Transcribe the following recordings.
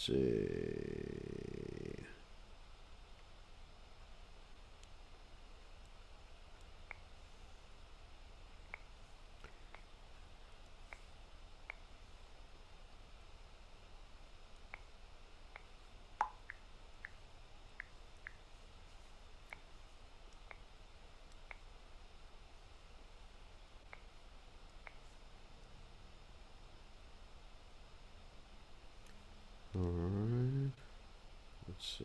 see. All right. Let's see.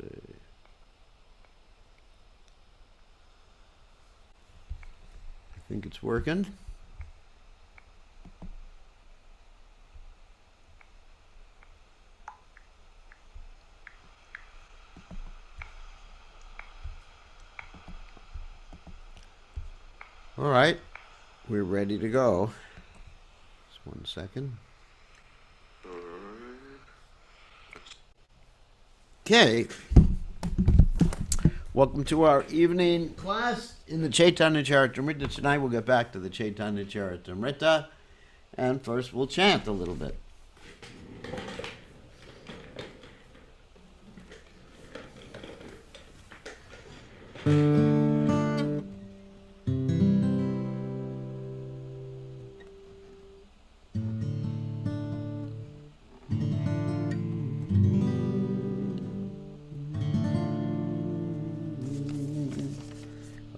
I think it's working. All right. We're ready to go. Just 1 second. Okay. Welcome to our evening class in the Caitanya Caritamrta. Tonight we'll get back to the Caitanya Caritamrta. And first we'll chant a little bit.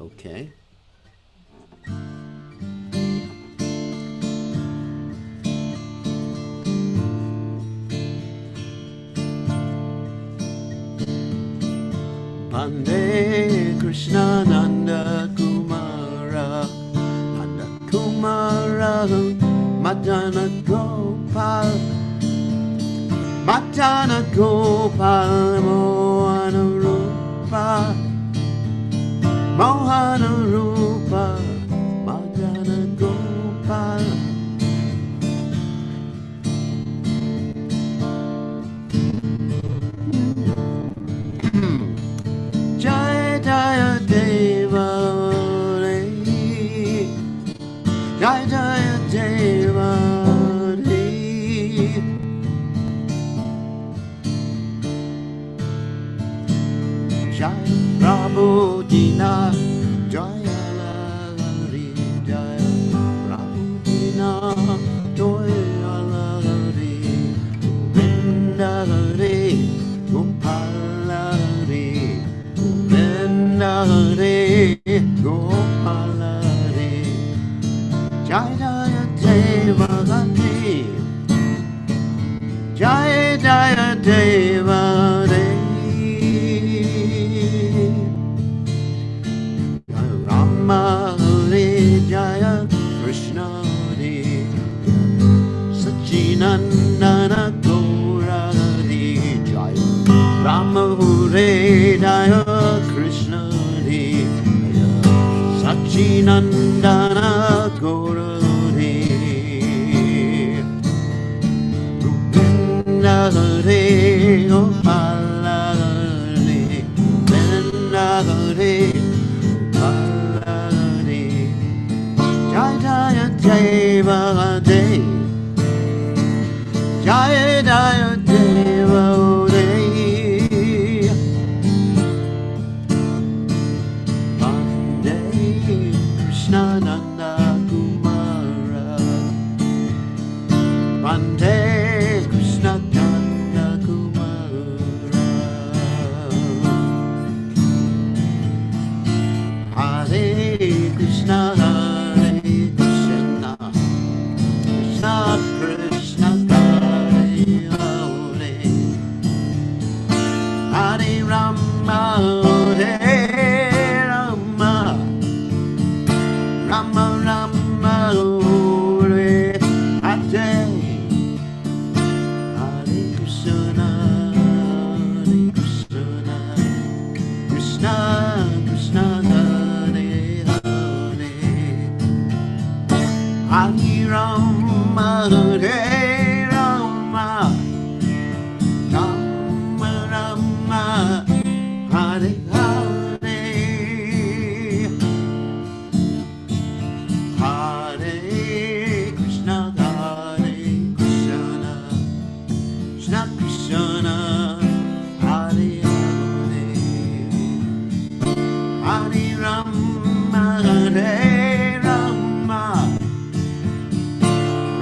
Okay. Bande Krishna Nanda Kumara Nanda Kumara Madana Gopal Madana Gopal Mohana Rupa Mohana Rupa Madana Gopal Jaya Jaya Deva Re Jaya Jaya Deva Re Jaya Prabhu Dina Jaya Lari Jaya Prabhu Dina Jaya Lari Govinda Hare Gopala Hare Govinda Hare Gopala Hare Jaya Jaya Deva Hare Jaya Jaya Deva Hare Rama Hare Jaya Krishna Hare Sachinandana Gaura Hare Jaya Rama Hare Jaya Krishna Hare Sachinandana Gaura Hare Govinda Hare Gopala Hare Govinda Hare Jaya Jaya Deva De Jaya Jaya Deva De Bande Krishna Nanda Kumara Bande Krishna Nanda Kumara Hare Krishna Krishna Hare Hare Hare Rama Hare Rama Rama Rama Hare Hare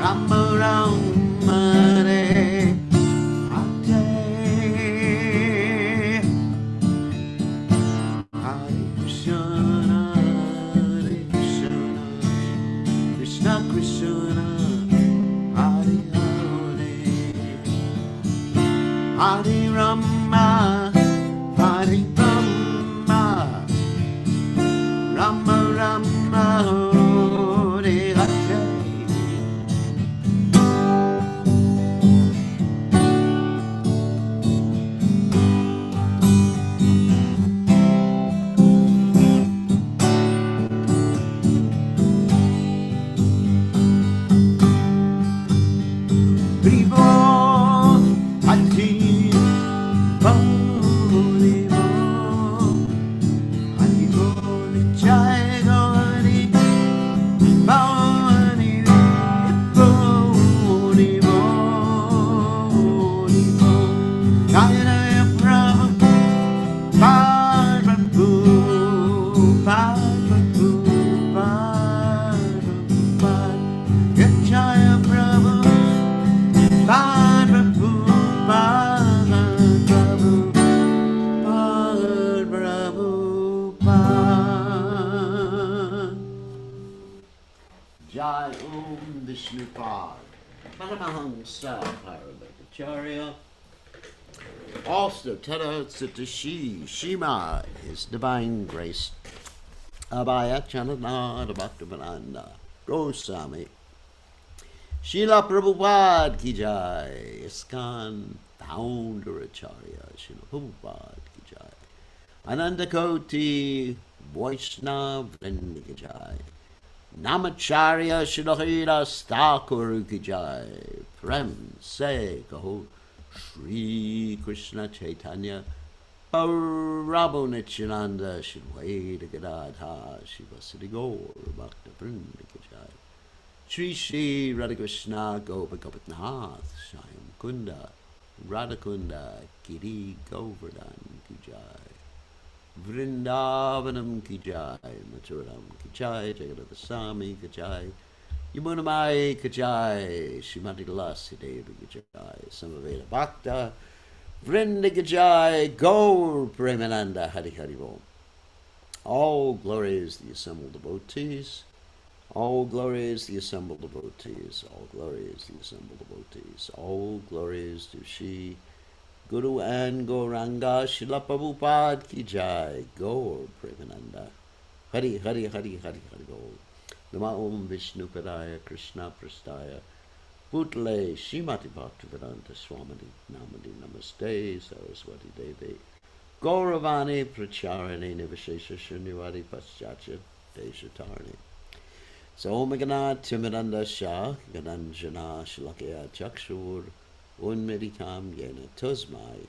Rama Rama Hare Hare, Hare Krishna Hare Krishna, Krishna Krishna Hare Hare, Hare Rama Hare Rama, Rama Rama Hare Hare. Vivo Ati Bolivo Anivo Nichai Gori Boni Bolivo Bolivo Kaya Prabhu Barabu Barabu Barabu Jaya Prabhu Barabu Barabu Barabu Jai Om Vishnupad Paramahamsa Parabhacharya. Also, Tada Satashi Shima, His Divine Grace, Abhaya Chananada Bhaktivedanta Goswami, Srila Prabhupada Ki Jai, ISKCON Founder Acharya, Srila Prabhupada Ki Jai, Anandakoti Vaishnava Vrinda Ki Jai, Namacharya Srila Thakur Ki Jai, Prem Se Kaho Shri Krishna Caitanya Prabhu Nityananda Shidwaita Gadadha Shivasati Gaur Bhakta Vrinda Ki Jai, Shri Shri Radha Krishna Gopa Gopinath Shyam Kunda Radhakunda Giri Govardhan Ki Jai, Vrindavanam Ki Jai, Mathuram Ki Jai, Jagadavasami Ki Jai, Yamunamai Ki Jai, Srimati Lasi Devi Ki Jai, Samaveda Bhakta Vrinda Ki Jai, Gaur Premananda Hari Hari Bol. All glories the assembled devotees, all glories the assembled devotees, all glories the assembled devotees, all glories to Shri Guru and Gauranga Srila Prabhupada Ki Jai, Gaur Premananda Hari Hari Hari Hari Hari Bol. Nama Om Vishnu Padaya Krishna Prastaya Putle Srimati Bhaktivedanta Swamini Namadi Namaste Saraswati Devi Gauravani Pracharani Nivashesha Shunyavadi Paschatya Deshatarni. So Om Ganat Timidanda Shah Gananjana Shalakya Chakshur Unmeditam Yena Tusmai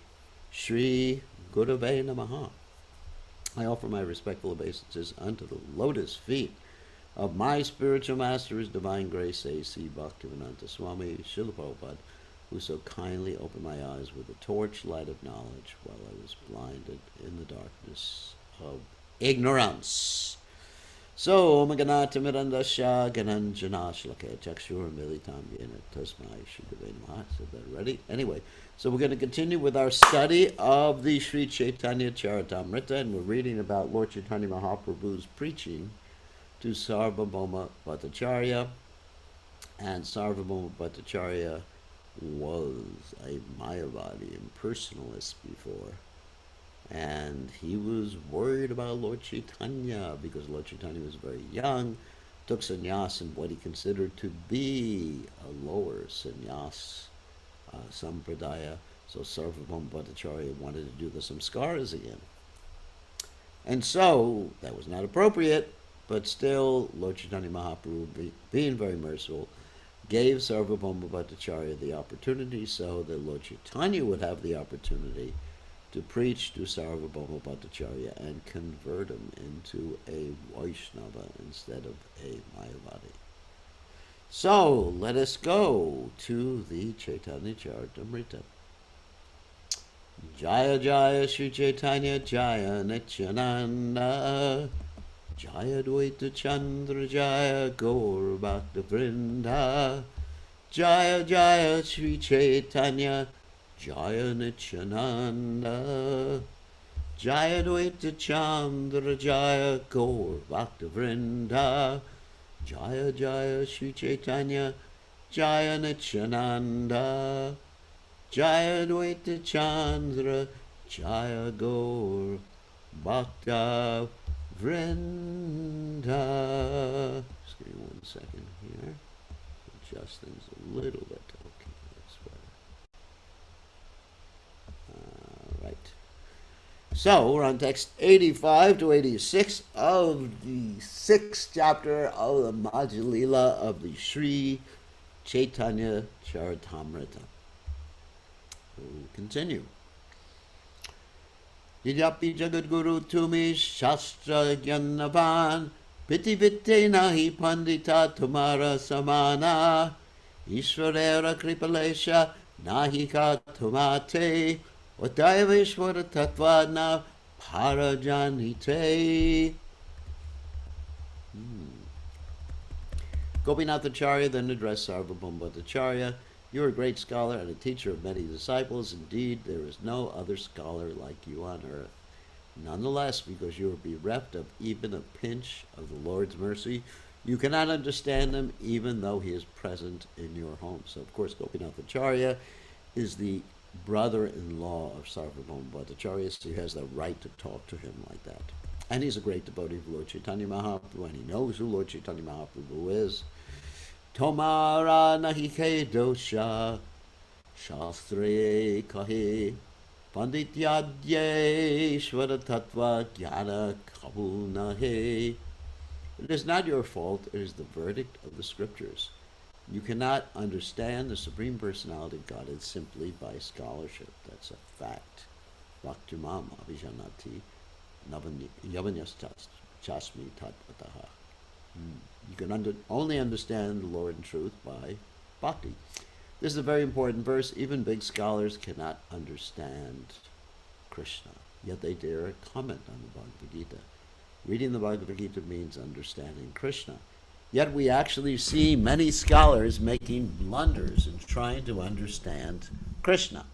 Shri Gurave Namaha. I offer my respectful obeisances unto the lotus feet of my spiritual master, His Divine Grace, A.C. Bhaktivedanta Swami Srila Prabhupada, who so kindly opened my eyes with the torchlight of knowledge while I was blinded in the darkness of ignorance. So, Om Ganata Miranda Shah Gananjana Shlakaya Chakshur Militam Yena Tasmai Shukave Namaha. Said that already. Anyway, so we're going to continue with our study of the Sri Caitanya Caritamrta, and we're reading about Lord Chaitanya Mahaprabhu's preaching to Sarvabhauma Bhattacharya. And Sarvabhauma Bhattacharya was a Mayavadi impersonalist before, and he was worried about Lord Chaitanya because Lord Chaitanya was very young, took sannyas in what he considered to be a lower sannyas sampradaya. So Sarvabhauma Bhattacharya wanted to do the samskaras again, and so that was not appropriate. But still, Lord Chaitanya Mahaprabhu, being very merciful, gave Sarvabhauma Bhattacharya the opportunity so that Lord Chaitanya would have the opportunity to preach to Sarvabhauma Bhattacharya and convert him into a Vaishnava instead of a Mayavadi. So, let us go to the Caitanya Caritamrta. Jaya Jaya Sri Caitanya Jaya Nityananda Jaya Dvaita Chandra Jaya Gaur Bhakta Vrinda Jaya Jaya Sri Caitanya, Jaya Nityananda, Jaya Dvaita Chandra, Jaya Gaur Bhakta Vrinda, Jaya Jaya Sri Chaitanya, Jaya Nityananda, Jaya Dvaita Chandra, Jaya Gaur Bhakta Vrinda. Just give me 1 second here. Adjust things a little bit. Okay, that's better. All right. So we're on text 85 to 86 of the 6th chapter of the Madhya Lila of the Sri Caitanya Charitamrta. We'll continue. Yapi Jagadguru Tumi Shastra Gyanavan Piti Vitte Nahi Pandita Tumara Samana Ishvarera Kripalesha Nahika Tumate Udayaveshwara Tatvana Parajanite. Gopinathacharya then addressed Sarvabhaumacharya. You are a great scholar and a teacher of many disciples. Indeed, there is no other scholar like you on earth. Nonetheless, because you are bereft of even a pinch of the Lord's mercy, you cannot understand him even though he is present in your home. So, of course, Gopinathacharya is the brother-in-law of Sarvabhaumacharya, so he has the right to talk to him like that. And he's a great devotee of Lord Chaitanya Mahaprabhu, and he knows who Lord Chaitanya Mahaprabhu is. Tomara nahi ke dosha, shastre kahe, pandityadye shvara tattva jnana kabul nahe. It is not your fault, it is the verdict of the scriptures. You cannot understand the Supreme Personality of Godhead simply by scholarship. That's a fact. Bhaktimam abhijanati yavanyas chasmi tatvataha. You can only understand the Lord in truth by bhakti. This is a very important verse. Even big scholars cannot understand Krishna, yet they dare comment on the Bhagavad Gita. Reading the Bhagavad Gita means understanding Krishna. Yet we actually see many scholars making blunders in trying to understand Krishna.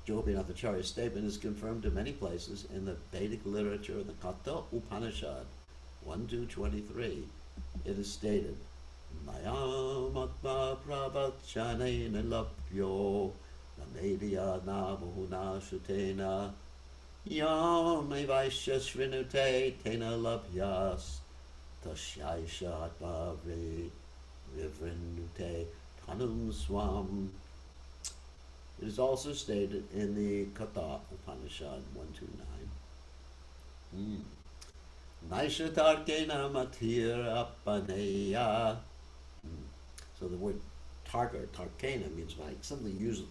Gopinathacharya's statement is confirmed in many places in the Vedic literature of the Katha Upanishad 1-23. It is stated, Mayam atma pravachanena lapyo namedya namuhuna shutena yam evaisya shrinute tena lapyas tasyaisha atma vivrinute tanum swam. It is also stated in the Katha Upanishad 1-9. Naishatarkena matir apaneya. So the word tarka or tarkena means like simply use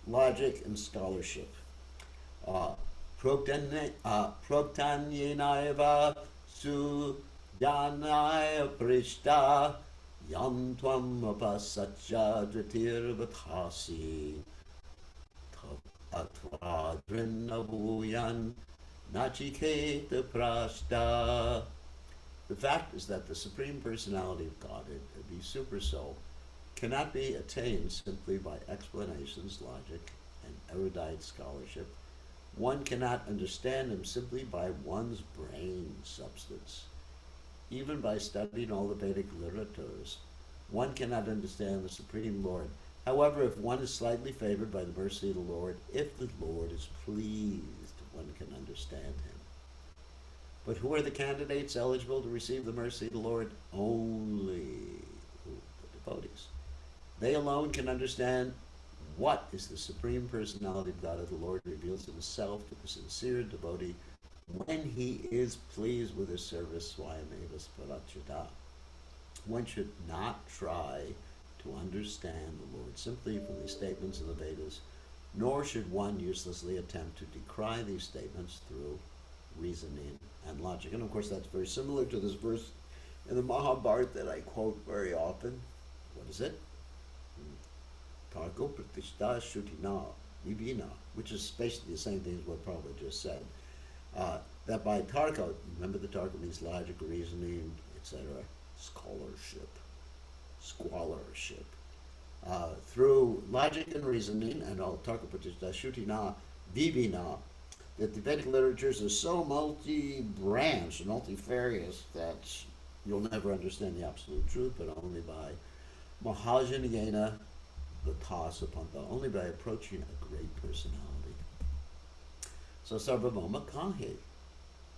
logic and scholarship. Proktanyenaiva sudanaya prishta yam tvam apasatya dritir vathasi. The fact is that the Supreme Personality of Godhead, the Super Soul, cannot be attained simply by explanations, logic, and erudite scholarship. One cannot understand him simply by one's brain substance. Even by studying all the Vedic literatures, one cannot understand the Supreme Lord. However, if one is slightly favored by the mercy of the Lord, if the Lord is pleased, one can understand him. But who are the candidates eligible to receive the mercy of the Lord? Only the devotees. They alone can understand what is the Supreme Personality of God. The Lord reveals himself to the sincere devotee when he is pleased with his service. Swayameva Sparachita. One should not try to understand the Lord simply from the statements of the Vedas, nor should one uselessly attempt to decry these statements through reasoning and logic. And of course that's very similar to this verse in the Mahabharata that I quote very often. What is it? Tarko Pratishta Shutina Vivina, which is basically the same thing as what Prabhupada just said. That by Tarka, remember the Tarka means logic, reasoning, etc. scholarship, scholarship. Through logic and reasoning, and I'll talk about this, Shutina, Vivina, that the Vedic literatures are so multi-branched, multifarious, that you'll never understand the absolute truth, but only by Mahajanayena, the Tasapanta, only by approaching a great personality. So Sarvabhauma Kahe,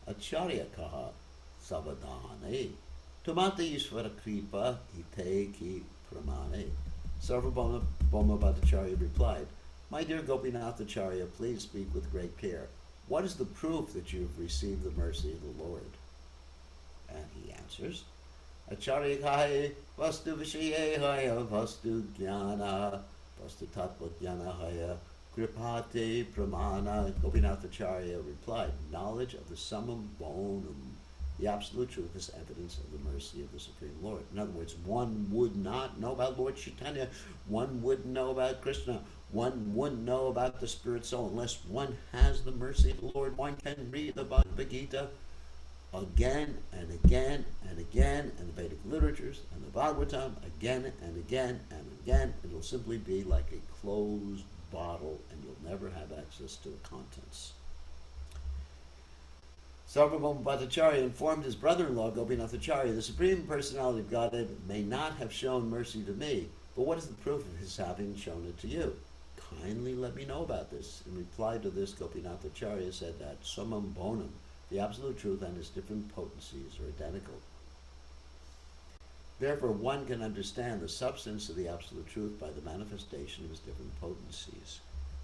Acharya Kaha, Savadhane, Tomate Ishvara Kripa, Hite Ki Pramane. Sarvabhauma Bhattacharya replied, My dear Gopinath Acharya, please speak with great care. What is the proof that you have received the mercy of the Lord? And he answers, Acharya Kahe Vastu Vishayehaya Vastu Jnana Vastu Tattva Jnanahaya Kripate Pramana. Gopinath Acharya replied, Knowledge of the summum bonum, the absolute truth, is evidence of the mercy of the Supreme Lord. In other words, one would not know about Lord Caitanya, one wouldn't know about Krishna, one wouldn't know about the spirit soul unless one has the mercy of the Lord. One can read the Bhagavad Gita again and again and again, and the Vedic literatures and the Bhagavatam again and again and again. It'll simply be like a closed bottle, and you'll never have access to the contents. Sarvabhauma Bhattacharya informed his brother-in-law, Gopinath Acharya, the Supreme Personality of Godhead may not have shown mercy to me, but what is the proof of his having shown it to you? Kindly let me know about this. In reply to this, Gopinath Acharya said that summum bonum, the absolute truth and its different potencies, are identical. Therefore, one can understand the substance of the absolute truth by the manifestation of its different potencies.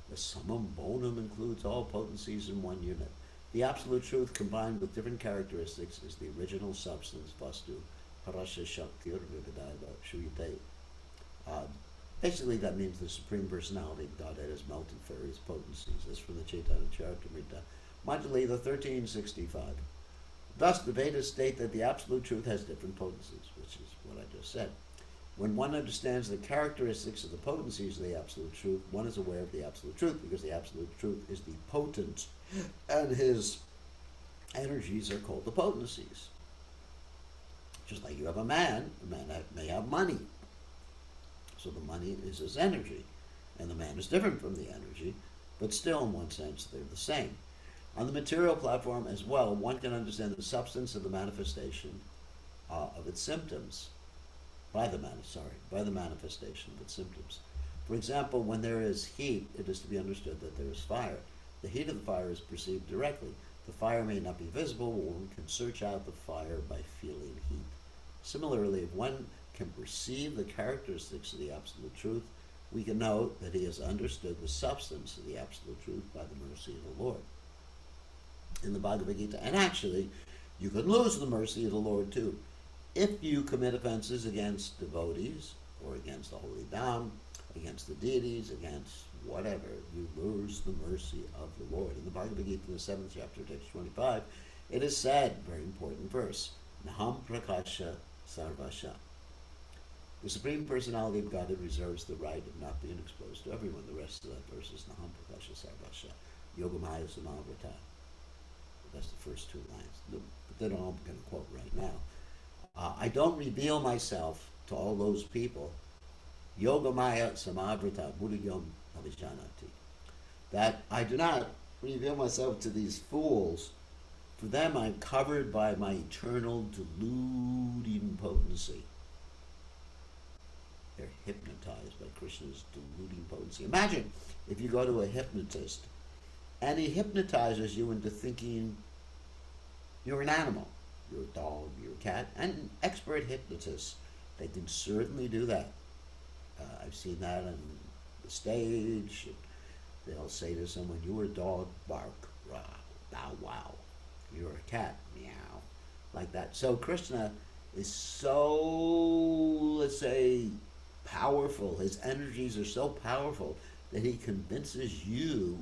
The summum bonum includes all potencies in one unit. The absolute truth combined with different characteristics is the original substance, vastu, parasya shaktir vividaiva shuyate. Basically, that means the Supreme Personality of Godhead has multifarious potencies. This from the Chaitanya Caritamrta, Madhya, Lila 1365. Thus, the Vedas state that the absolute truth has different potencies, which is what I just said. When one understands the characteristics of the potencies of the absolute truth, one is aware of the absolute truth, because the absolute truth is the potent, and his energies are called the potencies. Just like you have a man may have money. So the money is his energy, and the man is different from the energy, but still in one sense they're the same. On the material platform as well, one can understand the substance of the manifestation of its symptoms, by the manifestation of its symptoms. For example, when there is heat, it is to be understood that there is fire. The heat of the fire is perceived directly. The fire may not be visible, but one can search out the fire by feeling heat. Similarly, if one can perceive the characteristics of the absolute truth, we can note that he has understood the substance of the absolute truth by the mercy of the Lord. In the Bhagavad Gita, and actually, you can lose the mercy of the Lord too. If you commit offenses against devotees, or against the holy Dham, against the deities, against whatever, you lose the mercy of the Lord. In the Bhagavad Gita, in the 7th chapter, text 25, it is said, very important verse, Naham prakasha sarvasha. The Supreme Personality of Godhead reserves the right of not being exposed to everyone. The rest of that verse is Naham prakasha sarvasha, yogamaya samavrata. That's the first two lines, but they're all I'm going to quote right now. I don't reveal myself to all those people. Yogamaya samavrata buddhayam avijanati. That I do not reveal myself to these fools. For them I'm covered by my eternal deluding potency. They're hypnotized by Krishna's deluding potency. Imagine if you go to a hypnotist and he hypnotizes you into thinking you're an animal. You're a dog, you're a cat, and expert hypnotists, they can certainly do that. I've seen that on the stage. They'll say to someone, you're a dog, bark, rah, bow, wow. You're a cat, meow, like that. So Krishna is so, let's say, powerful. His energies are so powerful that he convinces you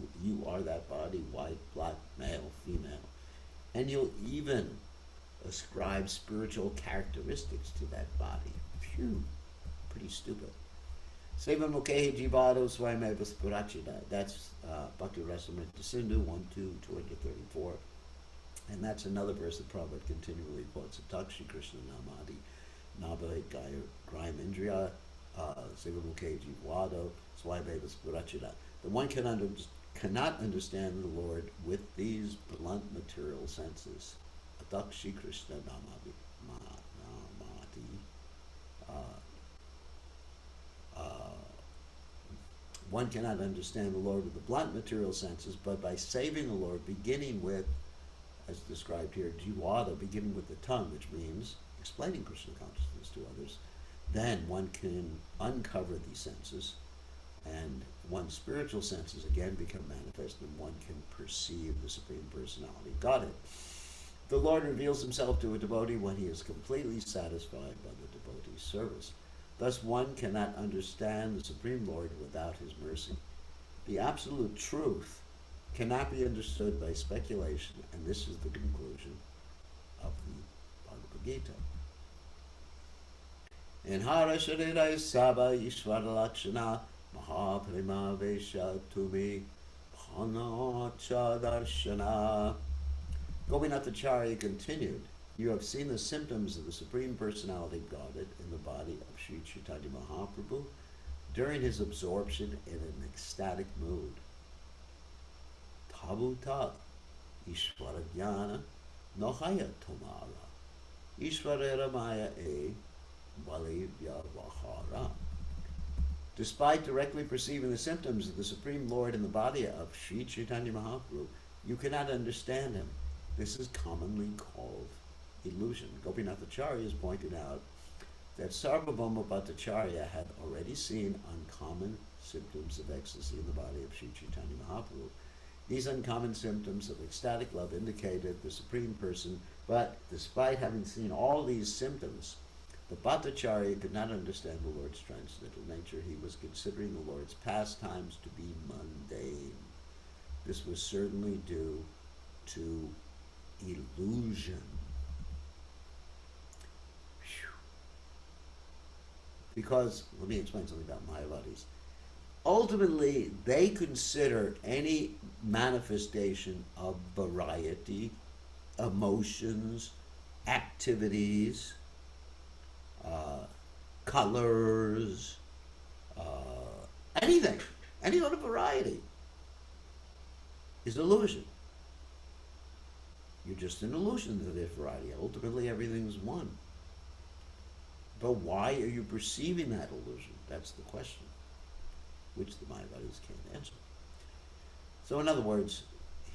are that body, white, black, male, female. And you'll even ascribe spiritual characteristics to that body. Phew, pretty stupid. Sevan Mukehi Jivado Swayameva Spurachida. That's Bhakti Rasamrita Sindhu 1-2-234. And that's another verse that Prabhupada continually quotes. Takshi Krishna Namadi Nabhe Grime Indriya, Sivamuke Jivwado, Swabeva Spirachida. The one cannot understand the Lord with these blunt material senses. Atakshi Krishna Namati. One cannot understand the Lord with the blunt material senses, but by saving the Lord, beginning with, as described here, Jivada, beginning with the tongue, which means explaining Krishna consciousness to others, then one can uncover these senses, and one's spiritual senses again become manifest, and one can perceive the Supreme Personality. Got it. The Lord reveals himself to a devotee when he is completely satisfied by the devotee's service. Thus one cannot understand the Supreme Lord without his mercy. The absolute truth cannot be understood by speculation, and this is the conclusion of the Bhagavad Gita. In Hara Sharira Saba Ishvara Lakshana Mahaprima Vesha Tumi Panacha Darshana. Gopinathacharya continued, you have seen the symptoms of the Supreme Personality of Godhead in the body of Sri Chaitanya Mahaprabhu during his absorption in an ecstatic mood. Tabuta Ishvara Jnana Nohaya Tomara Ishvarera Maya E Bali Vyavahara. Despite directly perceiving the symptoms of the Supreme Lord in the body of Sri Chaitanya Mahaprabhu, you cannot understand him. This is commonly called illusion. Gopinathacharya has pointed out that Sarvabhauma Bhattacharya had already seen uncommon symptoms of ecstasy in the body of Sri Chaitanya Mahaprabhu. These uncommon symptoms of ecstatic love indicated the Supreme Person, but despite having seen all these symptoms, the Bhattacharya could not understand the Lord's transcendental nature. He was considering the Lord's pastimes to be mundane. This was certainly due to illusion. Because, let me explain something about Mayavadis. Ultimately, they consider any manifestation of variety, emotions, activities, colors, anything, any sort of variety is illusion. You're just an illusion to this variety. Ultimately, everything's one. But why are you perceiving that illusion? That's the question, which the Mayavadis can't answer. So in other words,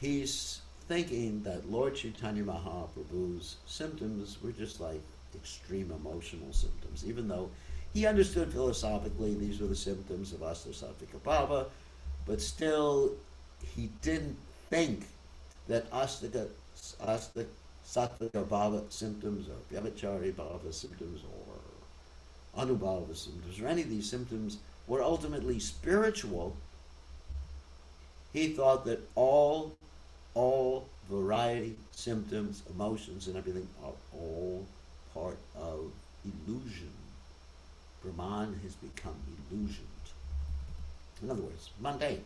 he's thinking that Lord Chaitanya Mahaprabhu's symptoms were just like extreme emotional symptoms, even though he understood philosophically these were the symptoms of Astasatvika Bhava, but still he didn't think that Satvika Bhava symptoms or Vyabhichari Bhava symptoms or Anubhava symptoms or any of these symptoms were ultimately spiritual. He thought that all variety, symptoms, emotions, and everything are all part of illusion. Brahman has become illusioned. In other words, mundane.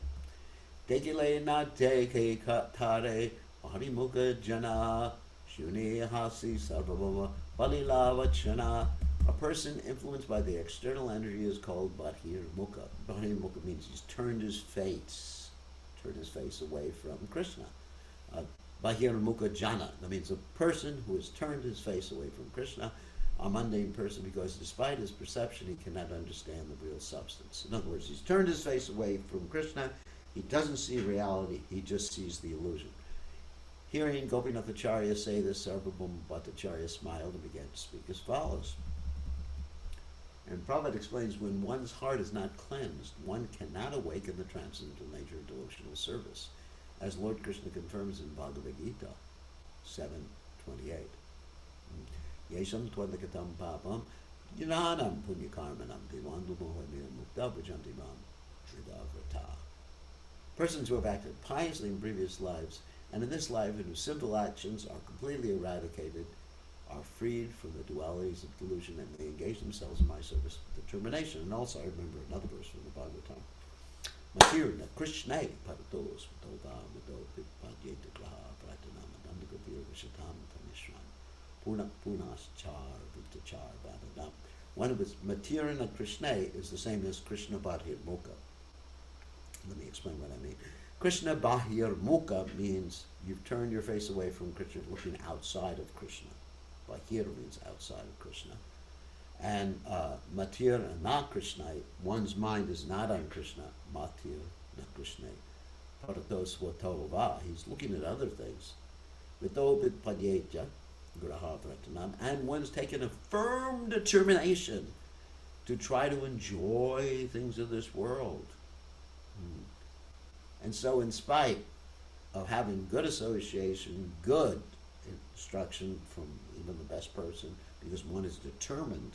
Dekile na deke tare harimuka jana shuni hasi sarvabhava balila vachana. A person influenced by the external energy is called Bahirmukha. Bahirmukha means he's turned his face away from Krishna. Bahirmukha Jana, that means a person who has turned his face away from Krishna, a mundane person, because despite his perception, he cannot understand the real substance. In other words, he's turned his face away from Krishna, he doesn't see reality, he just sees the illusion. Hearing Gopinathacharya say this, Sarvabhauma Bhattacharya smiled and began to speak as follows. And Prabhupada explains, when one's heart is not cleansed, one cannot awaken the transcendental nature of devotional service, as Lord Krishna confirms in Bhagavad Gita 7:28. Yesham tvandakatam papam jnanam punyakarmanam divandu mohamira mukta bhajanti mam tridavrata. Persons who have acted piously in previous lives, and in this life, and whose sinful actions are completely eradicated, are freed from the dualities of delusion, and they engage themselves in my service with determination. And also I remember another verse from the Bhagavatam. Matirna Krishna Paratos Dova Mado Pipadyeta Graha Pratanam Nandagopir Vishatam Tanishram Punas char vita char vananam. One of its Matirana Krishna is the same as Krishna Bhahir Mukha. Let me explain what I mean. Krishna Bahir Mukha means you've turned your face away from Krishna, looking outside of Krishna. Bahir means outside of Krishna. And Matir na Krishna, one's mind is not on Krishna. Matir na Krishna. Parato Swatova, he's looking at other things. Vitobit Padyeja, Grahavratanam, and one's taken a firm determination to try to enjoy things of this world. And so, in spite of having good association, good instruction from even the best person, because one is determined,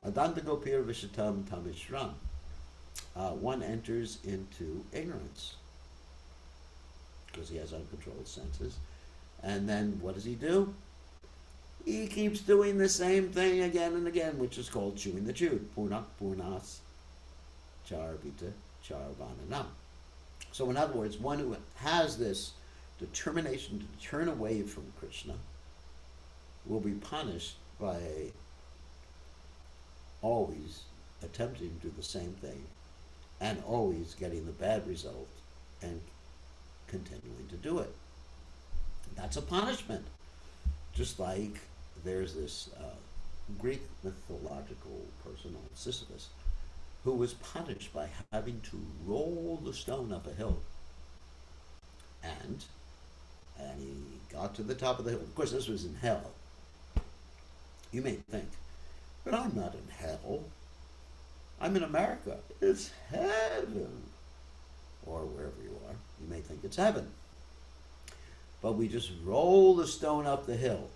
Adantagopir Vishatam Tamishram, one enters into ignorance because he has uncontrolled senses. And then what does he do? He keeps doing the same thing again and again, which is called chewing the chewed. Punak punas charvita charvananam. So in other words, one who has this determination to turn away from Krishna will be punished by always attempting to do the same thing and always getting the bad result and continuing to do it. That's a punishment. Just like there's this Greek mythological person named Sisyphus who was punished by having to roll the stone up a hill. And he got to the top of the hill. Of course, this was in hell. You may think, but I'm not in hell. I'm in America. It's heaven. Or wherever you are. You may think it's heaven. But we just roll the stone up the hill.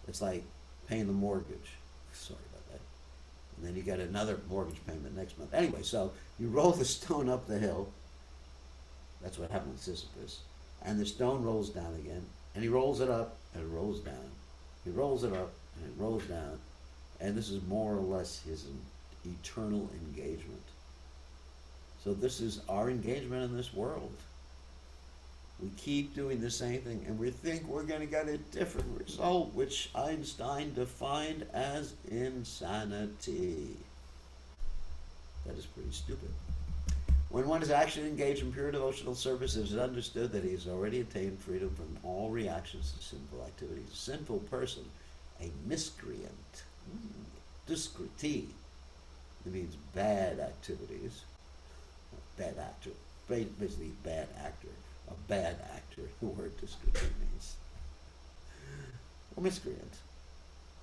It's like paying the mortgage. Sorry about that. And then you get another mortgage payment next month. Anyway, so you roll the stone up the hill. That's what happened with Sisyphus. And the stone rolls down again. And he rolls it up and it rolls down. He rolls it up and it rolls down. And this is more or less his eternal engagement. So this is our engagement in this world. We keep doing the same thing, and we think we're going to get a different result, which Einstein defined as insanity. That is pretty stupid. When one is actually engaged in pure devotional service, it is understood that he has already attained freedom from all reactions to sinful activities. A sinful person, a miscreant, discretee, it means bad activities, bad actor, basically bad actor. A bad actor, the word discretee means. Or miscreant,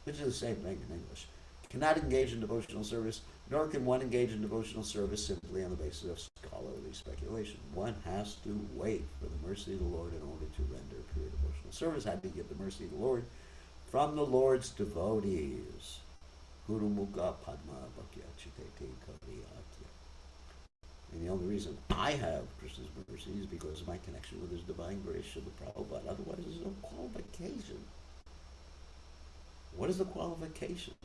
which is the same thing in English. Cannot engage in devotional service, nor can one engage in devotional service simply on the basis of scholarly speculation. One has to wait for the mercy of the Lord in order to render pure devotional service. How do you get the mercy of the Lord? From the Lord's devotees. Guru Mukha Padma Bhakya Chitete Kariyatya. And the only reason I have Krishna's mercy is because of my connection with his divine grace, Srila Prabhupada. Otherwise, there's no qualification. What is the qualification?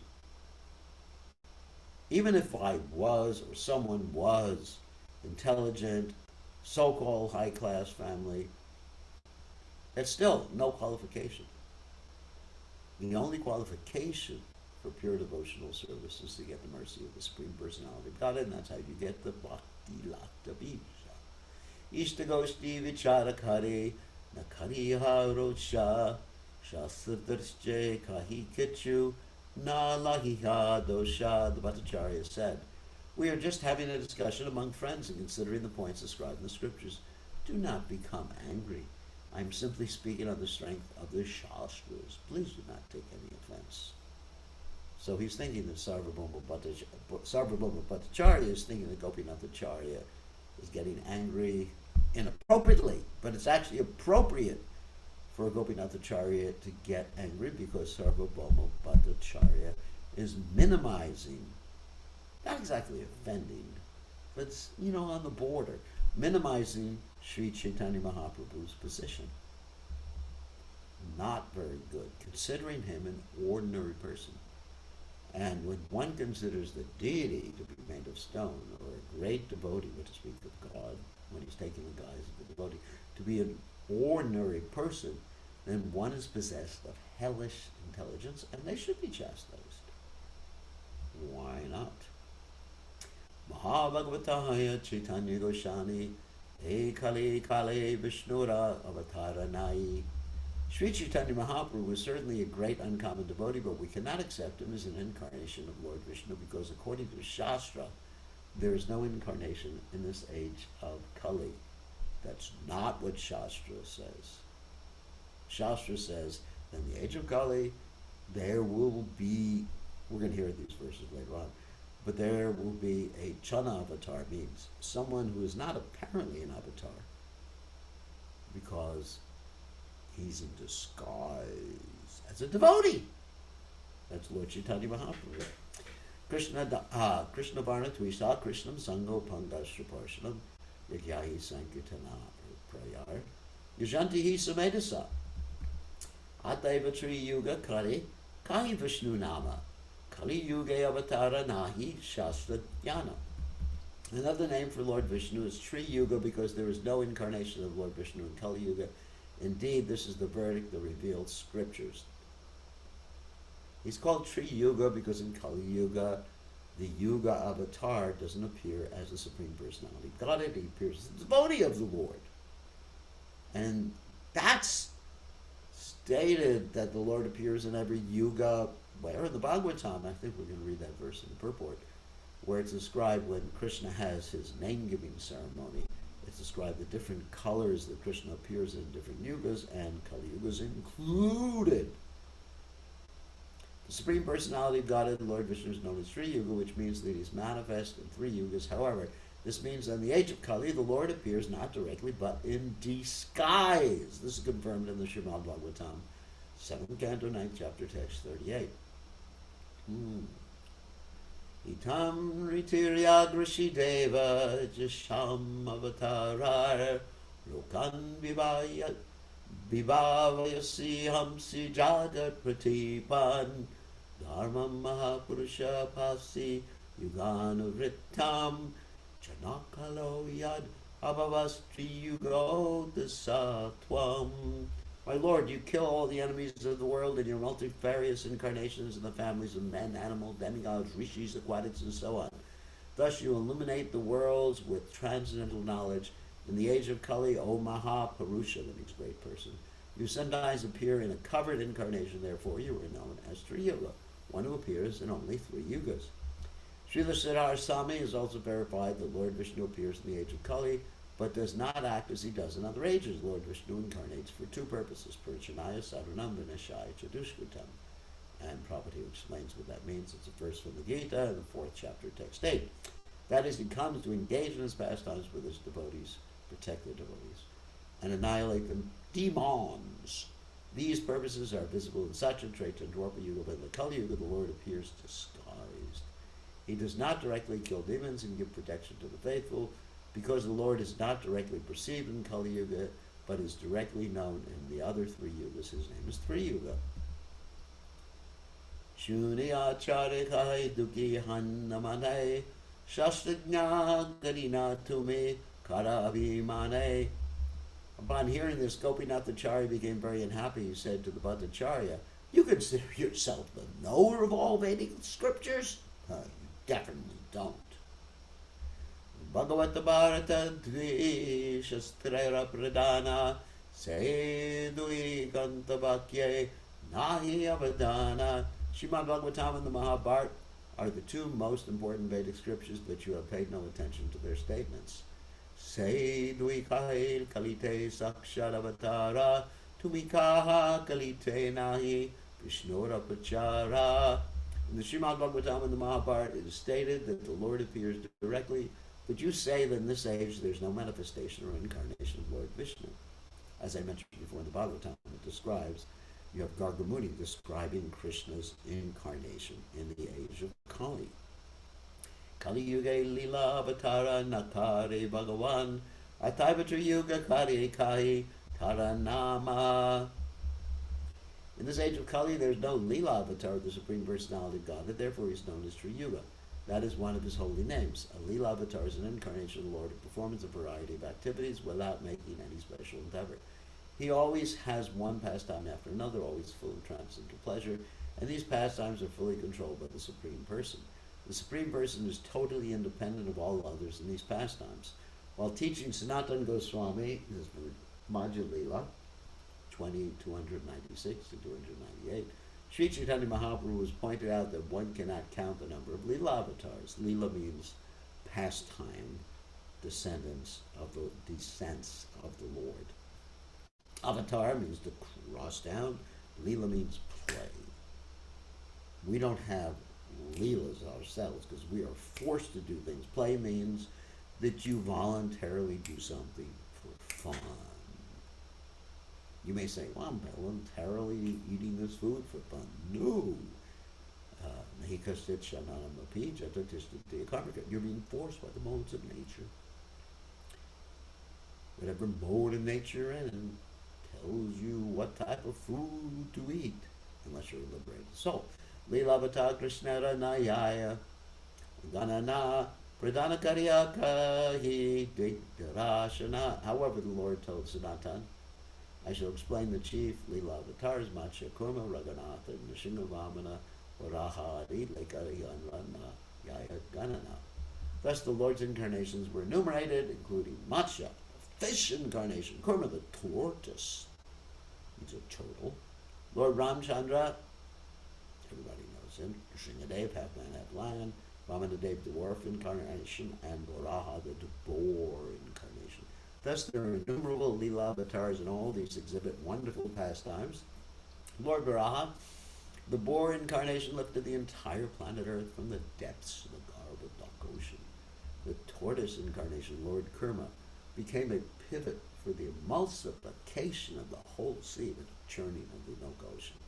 Even if I was, or someone was, intelligent, so-called high-class family, that's still no qualification. The only qualification for pure devotional service is to get the mercy of the Supreme Personality of Godhead, and that's how you get the Bhakti Lakta Bija. Ishtagoshti Vicharakare Nakariha Rocha Shastradarsje Kahi Kichu Na Lahiha Dosha. The Bhattacharya said, we are just having a discussion among friends and considering the points described in the scriptures. Do not become angry. I am simply speaking on the strength of the Shastras. Please do not take any offense. So he's thinking that Sarvabhauma Bhattacharya is thinking that Gopinathacharya is getting angry inappropriately, but it's actually appropriate for Gopinathacharya to get angry because Sarvabhauma Bhattacharya is minimizing, not exactly offending, but it's, on the border, minimizing Sri Chaitanya Mahaprabhu's position. Not very good, considering him an ordinary person. And when one considers the deity to be made of stone, or a great devotee, to speak of God, when he's taking the guise of a devotee, to be an ordinary person, then one is possessed of hellish intelligence, and they should be chastised. Why not? Mahabhagavataya Caitanya Goswami Ekale Kale Vishnura Avatara Nai. Sri Chaitanya Mahaprabhu was certainly a great uncommon devotee, but we cannot accept him as an incarnation of Lord Vishnu because according to Shastra, there is no incarnation in this age of Kali. That's not what Shastra says. Shastra says that in the age of Kali, there will be, we're going to hear these verses later on, but there will be a Chana avatar, means someone who is not apparently an avatar because he's in disguise as a devotee. That's Lord Chaitanya Mahaprabhu. Krishna Varna Tvisa Krishnam Sango Pangashra Parshanam Yagyahi Sankirtana Prayar Yajantihi Samedasa Ataiva Tri Yuga Kali Kai Vishnu Nama Kali Yuga Avatara Nahi Shastra Jnana. Another name for Lord Vishnu is Tri Yuga because there is no incarnation of Lord Vishnu in Kali Yuga. Indeed, this is the verdict that revealed scriptures. He's called Tri Yuga because in Kali Yuga, the Yuga avatar doesn't appear as the Supreme Personality of Godhead. He appears as the devotee of the Lord. And that's stated that the Lord appears in every Yuga. Where in the Bhagavatam, I think we're going to read that verse in the purport, where it's described when Krishna has his name-giving ceremony. It's described the different colors that Krishna appears in different yugas, and Kali Yuga is included. The Supreme Personality of Godhead, Lord Vishnu, is known as Sri Yuga, which means that he's manifest in 3 yugas. However, this means that in the age of Kali, the Lord appears not directly, but in disguise. This is confirmed in the Srimad Bhagavatam, 7th Canto, 9th chapter, text 38. Itam ritiryagrashi deva jasham avatarar lokan vibhavayasi hamsi jagat pratipan dharmam mahapurusha pasi yuganavrittam chanakalo yad abhavastri yugo dasatvam. My Lord, you kill all the enemies of the world in your multifarious incarnations in the families of men, animals, demigods, rishis, aquatics, and so on. Thus you illuminate the worlds with transcendental knowledge. In the age of Kali, O Mahapurusha, that means great person, you sometimes appear in a covered incarnation, therefore you are known as Tri Yuga, one who appears in only 3 yugas. Srila Siddhar Swami has also verified that Lord Vishnu appears in the age of Kali, but does not act as he does in other ages. Lord Vishnu incarnates for 2 purposes, Purichanaya Sadhanam Vinashaya Chadushkritam. And Prabhupada explains what that means. It's a verse from the Gita in the 4th chapter, text 8. That is, he comes to engage in his pastimes with his devotees, protect their devotees, and annihilate them demons. These purposes are visible in Satya, Treta, and Dwapara Yuga, but in the Kali Yuga the Lord appears disguised. He does not directly kill demons and give protection to the faithful, because the Lord is not directly perceived in Kali Yuga, but is directly known in the other 3 yugas. His name is Tri Yuga. Shuniya charikai duki hannamanai shastagna garina tume karavimane. Upon hearing this, Gopinathacharya became very unhappy. He said to the Bhattacharya, "You consider yourself the knower of all Vedic scriptures? You definitely don't. Bhagavata Bharata Dvi Shastrera Pradana Sedui Gantabhakye Nahi Avadana." Srimad Bhagavatam and the Mahabharata are the 2 most important Vedic scriptures, but you have paid no attention to their statements. Sedui Kail Kalite Sakshar Avatara Tumikaha Kalite Nahi Vishnura Pachara. In the Srimad Bhagavatam and the Mahabharata, it is stated that the Lord appears directly, but you say that in this age there's no manifestation or incarnation of Lord Vishnu. As I mentioned before in the Bhagavatam, it describes, you have Gargamuni describing Krishna's incarnation in the age of Kali. Kali Yuga Lila Avatara Natare Bhagavan Ataivatra Yuga Kari Kai Taranama. In this age of Kali, there's no Lila avatar of the Supreme Personality of God, and therefore he's known as Tri Yuga. That is one of his holy names. A Lila avatar is an incarnation of the Lord who performs a variety of activities without making any special endeavor. He always has one pastime after another, always full of transcendental pleasure, and these pastimes are fully controlled by the Supreme Person. The Supreme Person is totally independent of all others in these pastimes. While teaching Sanatana Goswami, his Madhya Lila, 296 to 298, Sri Chaitanya Mahaprabhu was pointed out that one cannot count the number of Lila avatars. Lila means pastime, descents of the Lord. Avatar means to cross down. Lila means play. We don't have Leelas ourselves because we are forced to do things. Play means that you voluntarily do something for fun. You may say, well, I'm voluntarily eating this food for fun. No. You're being forced by the modes of nature. Whatever mode of nature you're in tells you what type of food to eat, unless you're a liberated soul. Lilavata Krishnara Nayaya Ganana Pradana Karyaka Hi Digdarashana. However, the Lord told Sanatan, I shall explain the chief Lila avatars, Matsya Kurma, Raghunatha, Nrsimha Vamana, Varahari, Lekariyanrana, Yaya Ganana. Thus the Lord's incarnations were enumerated, including Matsya, the fish incarnation, Kurma, the tortoise, he's a turtle, Lord Ramchandra, everybody knows him, Nrsimhadev, half man, half lion, Vamanadev, the dwarf incarnation, and Varaha, the boar incarnation. Thus there are innumerable Lila avatars, and all these exhibit wonderful pastimes. Lord Varaha, the boar incarnation, lifted the entire planet Earth from the depths of the garb of dark ocean. The tortoise incarnation, Lord Kurma, became a pivot for the emulsification of the whole sea, the churning of the milk ocean.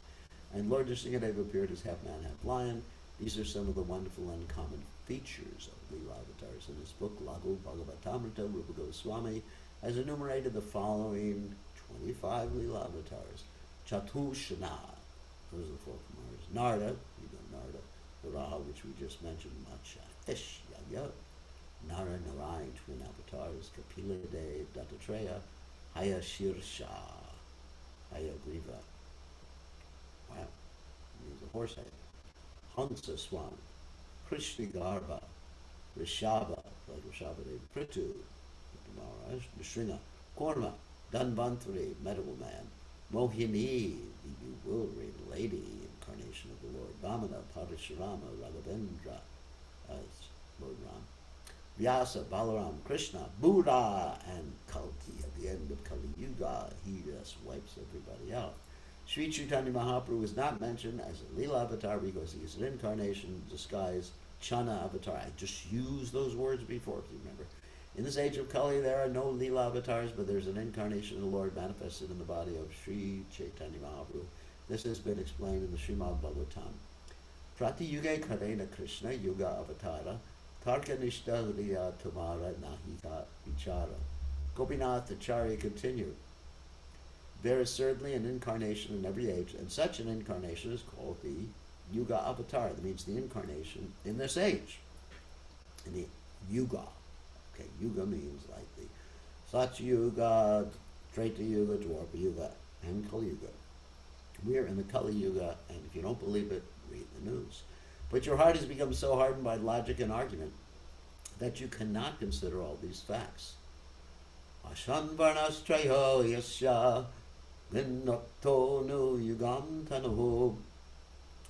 And Lord Nrsimhadev appeared as half man, half lion. These are some of the wonderful uncommon features of Lila avatars. In his book, Lagu Bhagavatamrta, Rupa Goswami has enumerated the following 25 Lila avatars. Chatushana, those are the four Kumaras. Narda, you know Narda. Varaha, which we just mentioned, Matsya, fish, Yaya. Nara Narayan, twin avatars. Kapila Dev, Dattatreya. Haya Shirsha, Haya Griva. Wow, means a horse head. Hansa Swan, Krishna Garba, Rishabha, like Rishabhadev, Prithu, Maharaj, Nrsimha, Korma, Dhanvantari, medical man, Mohini, the bewildering lady, incarnation of the Lord, Vamana, Parashurama, Raghavendra, as Lord Ram, Vyasa, Balaram, Krishna, Buddha, and Kalki. At the end of Kali Yuga, he just wipes everybody out. Sri Chaitanya Mahaprabhu is not mentioned as a Lila avatar because he is an incarnation disguised Chana avatar. I just used those words before, if you remember. In this age of Kali, there are no Lila avatars, but there's an incarnation of the Lord manifested in the body of Sri Chaitanya Mahaprabhu. This has been explained in the Srimad Bhagavatam. Prati Yuga Karena Krishna Yuga Avatara Tarka Nishta Hriya Tamara Nahita Vichara. Gopinath Acharya continued. There is certainly an incarnation in every age, and such an incarnation is called the Yuga Avatar. That means the incarnation in this age. In the Yuga. Okay, Yuga means like the Satya Yuga, Treta Yuga, Dwapara Yuga, and Kali Yuga. We are in the Kali Yuga, and if you don't believe it, read the news. But your heart has become so hardened by logic and argument that you cannot consider all these facts. Ashan Varnastrayo Yasya Vinnakto Nu Yugam Tanahu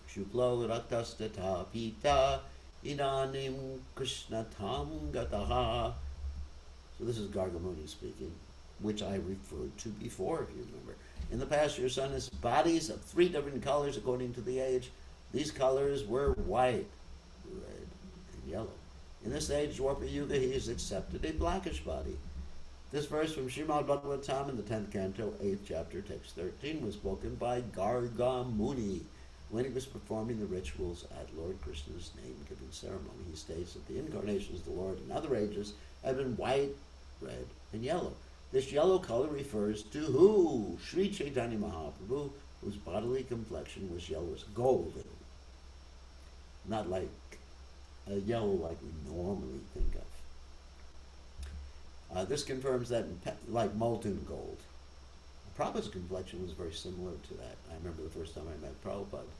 Shuklo Ratastata Pita Idanim Krishna Tam Gataha. So this is Gargamuni speaking, which I referred to before, if you remember. In the past, your son has bodies of 3 different colors according to the age. These colors were white, red, and yellow. In this age, Dwapara Yuga, he has accepted a blackish body. This verse from Srimad Bhagavatam in the 10th canto, 8th chapter, text 13, was spoken by Gargamuni when he was performing the rituals at Lord Krishna's name-giving ceremony. He states that the incarnations of the Lord in other ages have been white, red, and yellow. This yellow color refers to who? Sri Chaitanya Mahaprabhu, whose bodily complexion was yellowish golden. Not like a yellow like we normally think of. This confirms that like molten gold. Prabhupada's complexion was very similar to that. I remember the first time I met Prabhupada.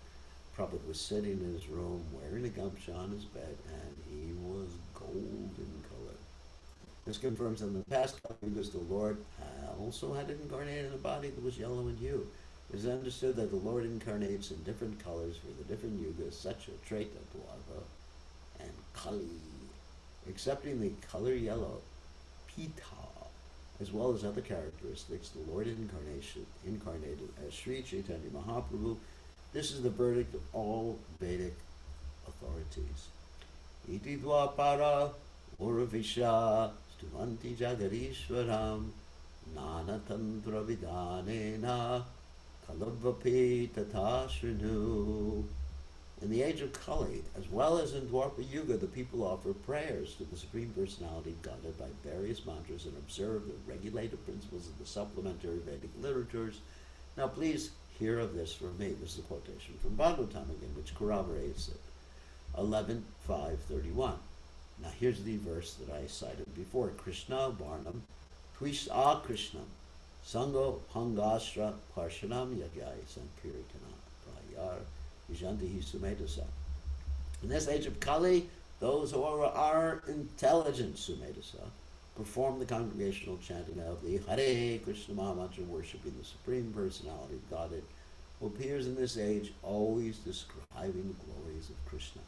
Prabhupada was sitting in his room wearing a gamcha on his bed, and he was gold in color. This confirms that in the past yugas the Lord also had incarnated in a body that was yellow in hue. It is understood that the Lord incarnates in different colors for the different yugas, such as Treta, Dwava, and Kali. Accepting the color yellow, Pita, as well as other characteristics, the Lord incarnated as Sri Caitanya Mahaprabhu. This is the verdict of all Vedic authorities. Iti dvapara uravisha stuvanti jagarishwaram nana tantra vidanena kalabvapi tata shrinu. In the age of Kali, as well as in Dwapara Yuga, the people offer prayers to the Supreme Personality of Godhead by various mantras and observe the regulative principles of the supplementary Vedic literatures. Now please hear of this from me. This is a quotation from Bhagavatam again, which corroborates it. 11.5.31. Now here's the verse that I cited before. Krishna Varnam Tvis Krishnam Sango Hangastra Parshanam Yagyai Sankirtana Prayar Vijantihi Sumedasa. In this age of Kali, those who are intelligent Sumedasa perform the congregational chanting of the Hare Krishna Maha Mantra, worshipping the Supreme Personality of Godhead, who appears in this age always describing the glories of Krishna.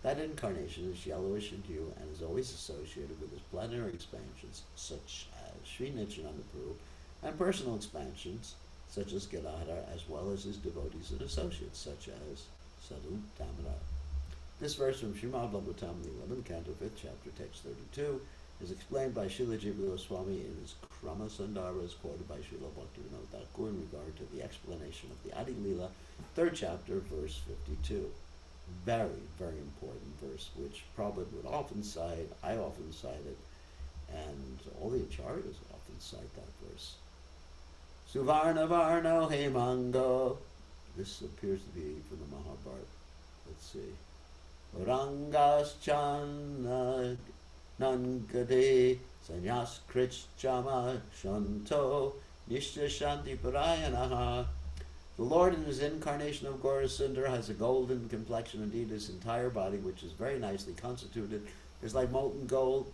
That incarnation is yellowish in hue and is always associated with his plenary expansions, such as Sri Nityananda Prabhu, and personal expansions, such as Gadadhar, as well as his devotees and associates, such as Sadhu Damodar. This verse from Srimad Bhagavatam, the 11th canto, 5th chapter, text 32, is explained by Srila Jiva Goswami in his Krama Sandara, as quoted by Srila Bhaktivinoda Thakur in regard to the explanation of the Adi Lila, 3rd chapter, verse 52. Very, very important verse, which Prabhupada would often cite, I often cite it, and all the acharyas often cite that verse. Suvarna Varno Hemango. This appears to be from the Mahabharata. Let's see. Rangas Chana Nangade Sanyas Krich Chama Shanto Nishta Shanti Parayanaha. The Lord in his incarnation of Gaurasundara has a golden complexion. Indeed, his entire body, which is very nicely constituted, is like molten gold.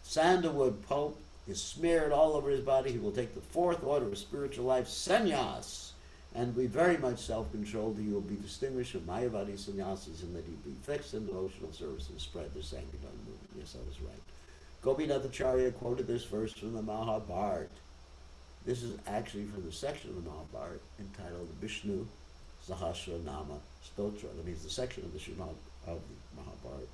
Sandalwood pulp is smeared all over his body. He will take the 4th order of spiritual life, sannyas, and be very much self-controlled. He will be distinguished from Mayavadi sannyasis in that he will be fixed in devotional service and spread the Sankirtan movement. Yes, I was right. Gopinathacharya quoted this verse from the Mahabharata. This is actually from the section of the Mahabharata entitled Vishnu Sahasra Nama Stotra. That means the section of the Srimad of the Mahabharata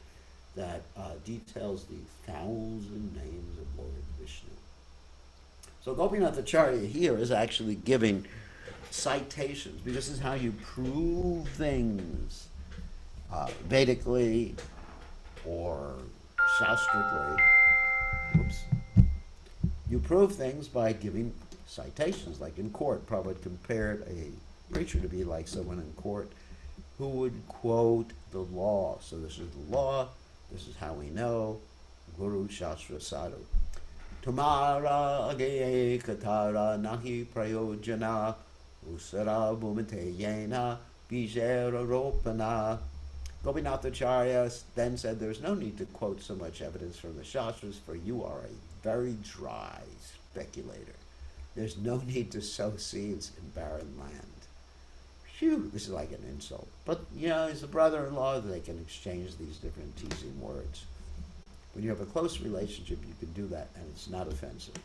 that details the 1,000 names of Lord Vishnu. So Gopinathacharya here is actually giving citations, because this is how you prove things Vedically or Shastrically. Oops. You prove things by giving citations, like in court. Prabhupada compared a preacher to be like someone in court who would quote the law. So this is the law, this is how we know, Guru Shastra Sadhu. Tumara agaye katara nahi prayojana usara bhumate yena bijera ropana. Gopinathacharya then said, there's no need to quote so much evidence from the Shastras, for you are a very dry speculator. There's no need to sow seeds in barren land. Phew, this is like an insult. But, you know, as a brother-in-law, they can exchange these different teasing words. When you have a close relationship, you can do that, and it's not offensive.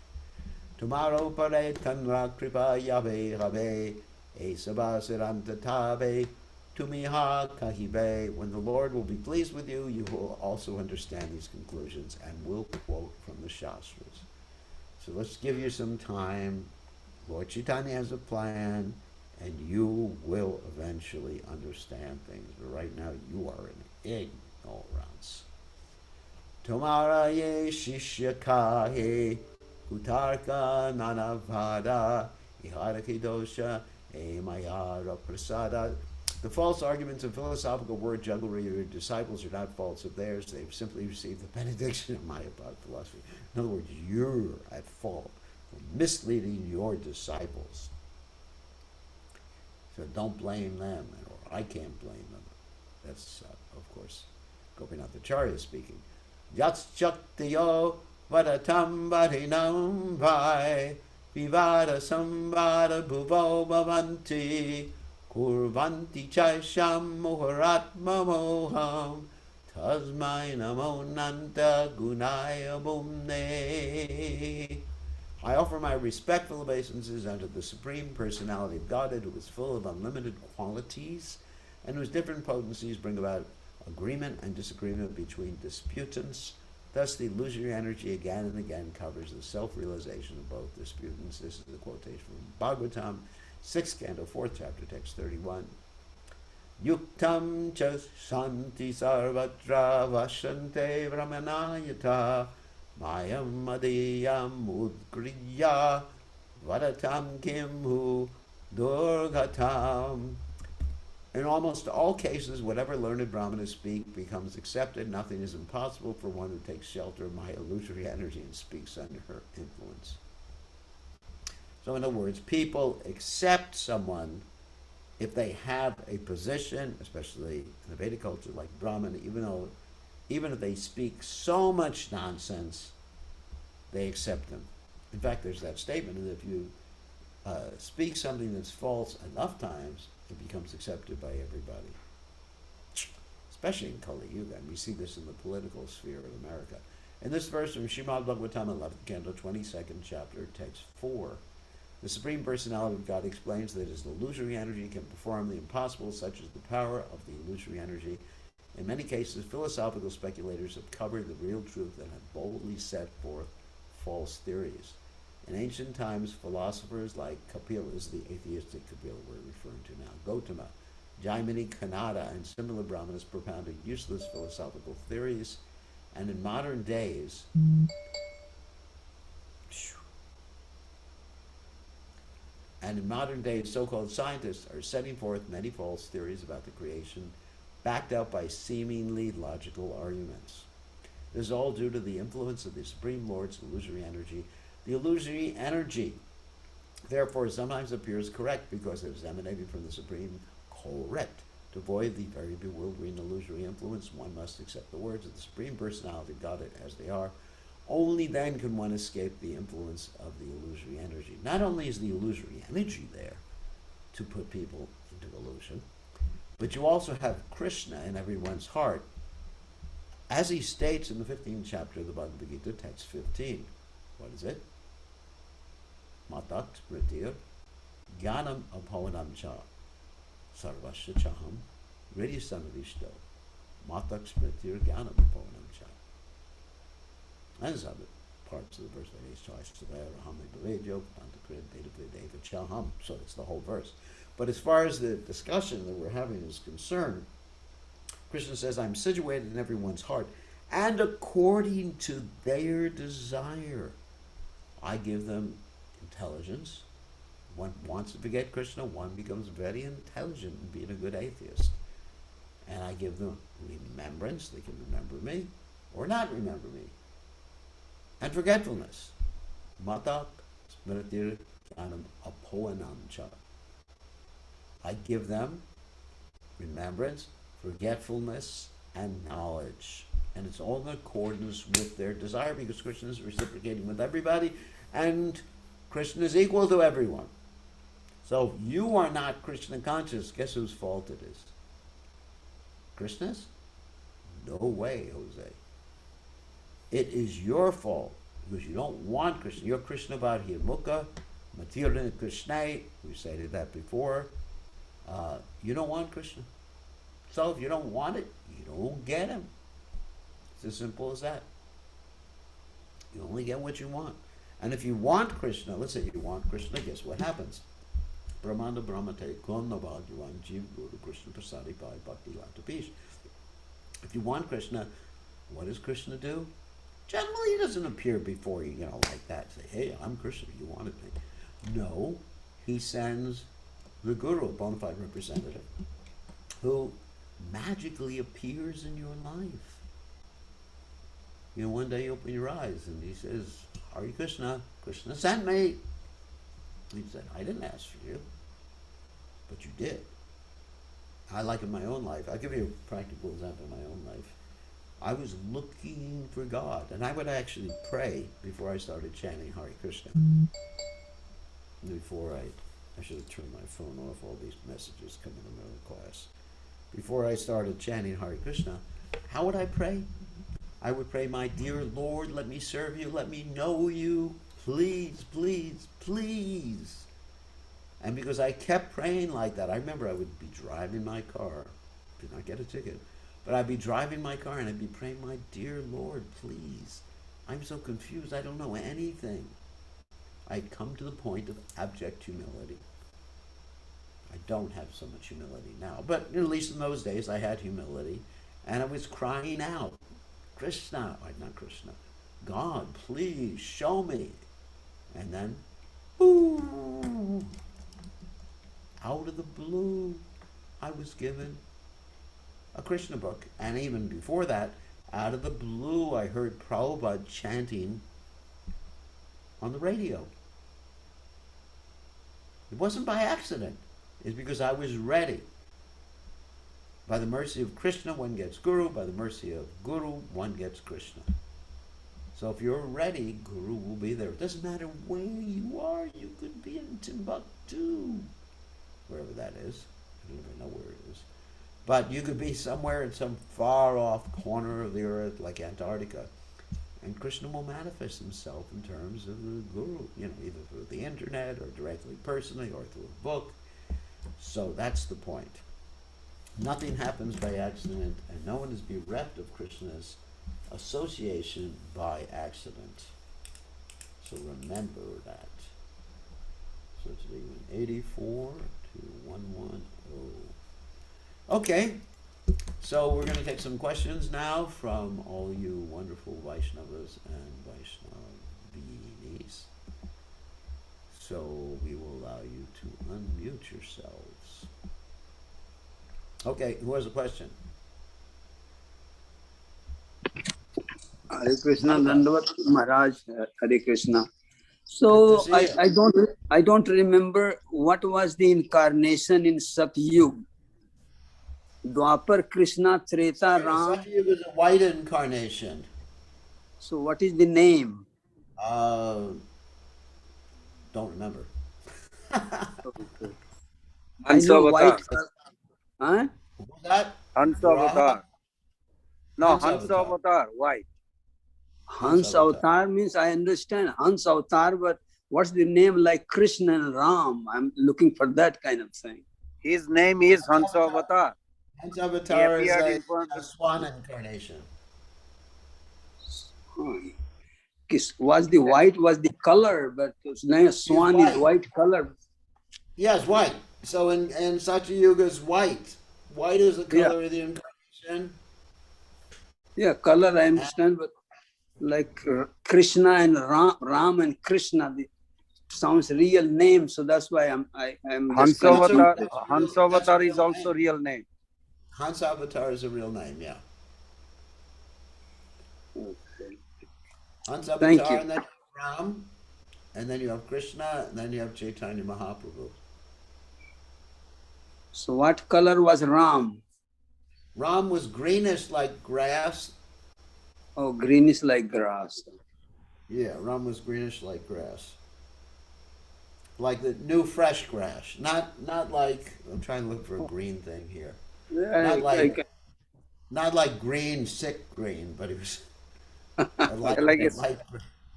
Tomorrow pare tanra kripa yabe rabe e sabasiranta tabe tumiha kahibe. When the Lord will be pleased with you, you will also understand these conclusions and will quote from the Shastras. So let's give you some time. Lord Chaitanya has a plan, and you will eventually understand things. But right now, you are in ignorance. Tomara ye shishya kahe kutarka nanavada iharaki dosha e mayara prasada. The false arguments and philosophical word jugglery of your disciples are not faults of theirs. They've simply received the benediction of Mayavad philosophy. In other words, you're at fault for misleading your disciples. So don't blame them, or I can't blame them. That's, of course, Gopinath Acharya speaking. Yatschaktiyo vadatam vadinam vai vivada samvada bhuvo bhavanti kurvanti chaisham moharatma moham tasmai namo nanda gunaya bhumne. I offer my respectful obeisances unto the Supreme Personality of Godhead, who is full of unlimited qualities, and whose different potencies bring about agreement and disagreement between disputants. Thus, the illusory energy again and again covers the self-realization of both disputants. This is a quotation from Bhagavatam, 6th canto, 4th chapter, text 31. Yuktam cha shanti sarvatra vashante brahmanayata mayam madhyam udgriya vadatam kimhu durgatam. In almost all cases, whatever learned brahmanas speak becomes accepted. Nothing is impossible for one who takes shelter of my illusory energy and speaks under her influence. So in other words, people accept someone if they have a position, especially in the Vedic culture, like Brahman, even if they speak so much nonsense, they accept them. In fact, there's that statement that if you speak something that's false enough times, it becomes accepted by everybody. Especially in Kali Yuga, and we see this in the political sphere of America. In this verse from Srimad Bhagavatam, 11th canto, 22nd chapter, text 4, the Supreme Personality of God explains that his illusory energy can perform the impossible, such as the power of the illusory energy. In many cases, philosophical speculators have covered the real truth and have boldly set forth false theories. In ancient times, philosophers like Kapila, is the atheistic Kapila we're referring to now, Gautama, Jaimini, Kanada, and similar brahmanas propounded useless philosophical theories. And in modern days, so-called scientists are setting forth many false theories about the creation, backed up by seemingly logical arguments. This is all due to the influence of the Supreme Lord's illusory energy. The illusory energy, therefore, sometimes appears correct because it is emanating from the Supreme correct. To avoid the very bewildering illusory influence, one must accept the words of the Supreme Personality of Godhead as they are. Only then can one escape the influence of the illusory energy. Not only is the illusory energy there to put people into illusion, but you also have Krishna in everyone's heart. As he states in the 15th chapter of the Bhagavad Gita, text 15. What is it? Matat Vritir Gyanam Apavanam Cha Sarvasya Chaham Ridisanavishto Matak Smritir Gyanam Apavanam Cha. And there's other parts of the verse like so it's the whole verse. But as far as the discussion that we're having is concerned, Krishna says, I'm situated in everyone's heart, and according to their desire, I give them intelligence. One wants to forget Krishna, one becomes very intelligent in being a good atheist. And I give them remembrance, they can remember me, or not remember me. And forgetfulness. Matak smritir jnanam apoanam cha. I give them remembrance, forgetfulness, and knowledge. And it's all in accordance with their desire, because Krishna is reciprocating with everybody, and Krishna is equal to everyone. So if you are not Krishna conscious, guess whose fault it is? Krishna's? No way, Jose. It is your fault, because you don't want Krishna. You're Krishna Vadhirmukha, Matirana Krishna, we stated that before. You don't want Krishna. So if you don't want it, you don't get him. It's as simple as that. You only get what you want. And if you want Krishna, let's say you want Krishna, guess what happens? Brahmanda Brahmate Konnavad Yuan Jiv Guru Krishna Prasadi Pai Bhakti Latapish. If you want Krishna, what does Krishna do? Generally, he doesn't appear before you, like that. Say, hey, I'm Krishna, you wanted me. No, he sends the Guru, a bona fide representative, who magically appears in your life. One day you open your eyes and he says, Hare Krishna, Krishna sent me. He said, I didn't ask for you. but you did. I like in my own life. I'll give you a practical example in my own life. I was looking for God, and I would actually pray before I started chanting Hare Krishna. Before I should have turned my phone off, all these messages come in the middle of class. Before I started chanting Hare Krishna, how would I pray? I would pray, my dear Lord, let me serve you, let me know you, please, please, please. And because I kept praying like that, I remember I would be driving my car, did not get a ticket, but I'd be driving my car and I'd be praying, my dear Lord, please. I'm so confused, I don't know anything. I'd come to the point of abject humility. I don't have so much humility now, but at least in those days I had humility, and I was crying out, Krishna, not Krishna, God, please show me. And then, ooh, out of the blue, I was given a Krishna book. And even before that, out of the blue, I heard Prabhupada chanting on the radio. It wasn't by accident. It's because I was ready. By the mercy of Krishna, one gets Guru. By the mercy of Guru, one gets Krishna. So if you're ready, Guru will be there. It doesn't matter where you are. You could be in Timbuktu, wherever that is. I don't even know where it is. But you could be somewhere in some far-off corner of the earth, like Antarctica. And Krishna will manifest himself in terms of the Guru, either through the internet or directly personally or through a book. So that's the point. Nothing happens by accident, and no one is bereft of Krishna's association by accident. So remember that. So today we went 84 to 110. Okay, so we're going to take some questions now from all you wonderful Vaishnavas and Vaishnavinis. So we will allow you to unmute yourselves. Okay, who has a question? Hare Krishna, Dandavat Maharaj, Hare Krishna. So I don't remember what was the incarnation in Satyug. Dwapar, Krishna, Treta, Ram. Satyug is a white incarnation. So what is the name? Don't remember. Okay. I know white. Huh? What was that? Hans Avatar. No, Hans Avatar, white. Hans Avatar means I understand Hans Avatar, but what's the name like Krishna and Ram? I'm looking for that kind of thing. His name is Hans Avatar. Hans Avatar is a swan incarnation. Was the white was the color, but swan is white color. Yes, white. So in Satyuga is white. White is the color of the incarnation. Yeah, color I understand, but like Krishna and Ram and Krishna, sounds real name. So that's why I'm Hans Avatar. Hans Avatar is also real name. Hans Avatar is a real name, yeah. Okay. Hans Avatar, and then Ram, and then you have Krishna, and then you have Caitanya Mahaprabhu. So what color was Ram? Ram was greenish like grass. Oh, greenish like grass. Yeah, Ram was greenish like grass. Like the new fresh grass. Not like, I'm trying to look for a green thing here. Not like green, sick green, but it was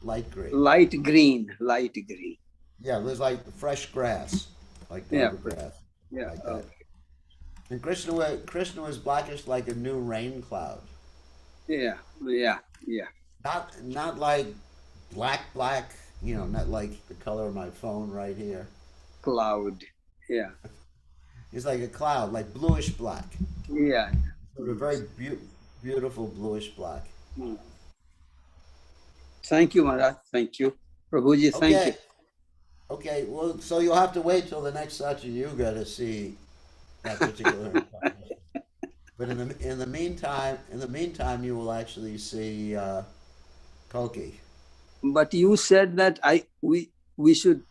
light green. Light green. Yeah, it was like fresh grass, like grass. Yeah. Like that. And Krishna was blackish like a new rain cloud. Yeah. Not like black, not like the color of my phone right here. Cloud, yeah. It's like a cloud, like bluish black. Yeah. Sort of very beautiful bluish black. Thank you, Maharaj. Thank you. Prabhuji, thank you. Okay, well, so you'll have to wait till the next Satya Yuga to see that particular incarnation. But in the meantime, you will actually see Kalki. But you said that we should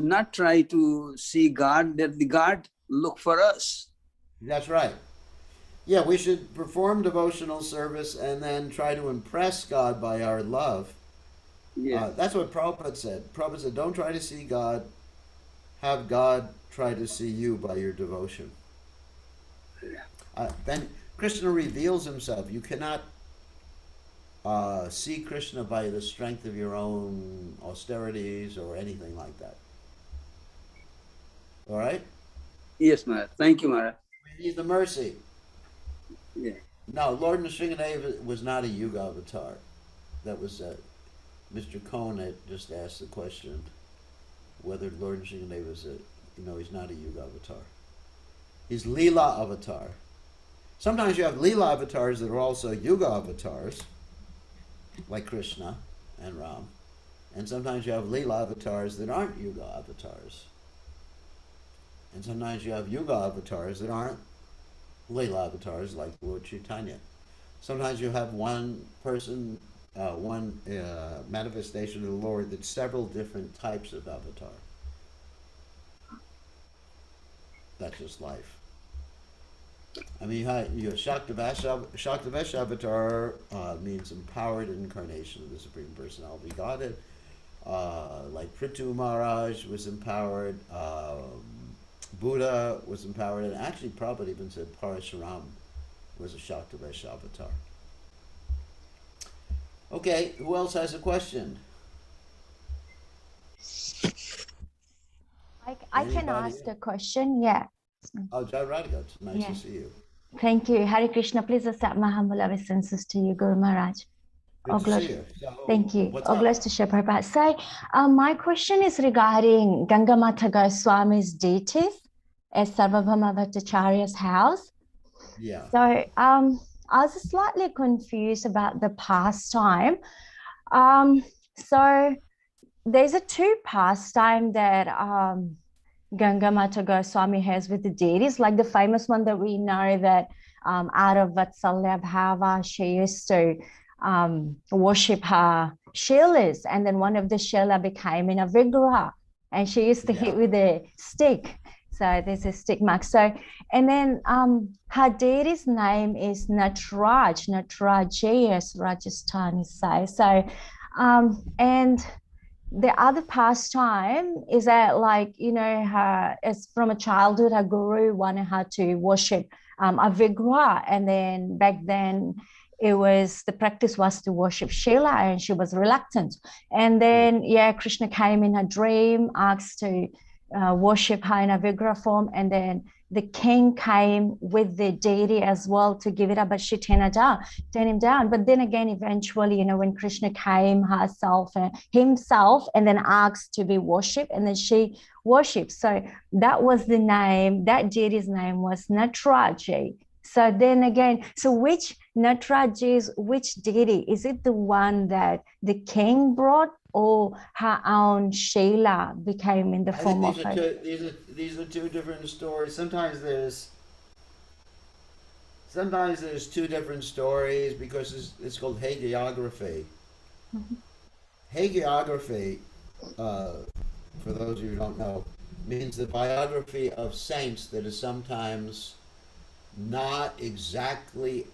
not try to see God. That the God look for us. That's right. Yeah, we should perform devotional service and then try to impress God by our love. Yeah, That's what Prabhupada said. Prabhupada said, don't try to see God, have God try to see you by your devotion. Then Krishna reveals himself. You cannot see Krishna by the strength of your own austerities or anything like that. All right? yes, Maharaj. Thank you, Maharaj. We need the mercy. Yeah, No, Lord Nrsingadeva was not a Yuga avatar. That was Mr. Cohn had just asked the question whether Lord Nrsingadeva is he's not a Yuga avatar. He's Lila avatar. Sometimes you have Lila avatars that are also Yuga avatars, like Krishna and Ram. And sometimes you have Lila avatars that aren't Yuga avatars. And sometimes you have Yuga avatars that aren't Lila avatars, like Lord Caitanya. Sometimes you have one person, one manifestation of the Lord that's several different types of avatar. That's just life. I mean, your Shaktavesh avatar means empowered incarnation of the Supreme Personality Godhead. Like Prithu Maharaj was empowered, Buddha was empowered, and actually Prabhupada even said Parashuram was a Shaktavesh avatar. Okay, who else has a question? I can ask a question. Yeah. Oh, Jai Radhika, it's nice Yeah. to see you. Thank you. Hare Krishna. Please accept my humble obeisances to you, Guru Maharaj. Good to see you. So, Thank you. what's All up? glories to Shri Prabhupada. So, my question is regarding Gangamata Goswami's deities at Sarvabhauma Bhattacharya's house. Yeah. So, I was slightly confused about the pastime. So, there's a two pastime that Gangamata Goswami has with the deities, like the famous one that we know that out of Vatsalya Bhava, she used to worship her Shilas, and then one of the Shila became in a Vigraha, and she used to hit with a stick. So there's a stick mark. So, and then her deity's name is Natraj, Natrajayas, Rajasthani say. So, and the other pastime is that, like, you know, her, as from a childhood, her guru wanted her to worship a Vigraha, and then back then the practice was to worship Sheila, and she was reluctant. And then Krishna came in a dream, asked to worship her in a Vigraha form, and then the king came with the deity as well to give it up, but she turned him down. But then again, eventually, you know, when Krishna came himself and then asked to be worshipped, and then she worshipped. So that was the name, that deity's name was Natraji. So then again, so which Natraji is which deity? Is it the one that the king brought, or her own Sheila became in the form of her? These are two different stories. Sometimes there's two different stories because it's called hagiography. Mm-hmm. Hagiography, for those of you who don't know, means the biography of saints that is sometimes not exactly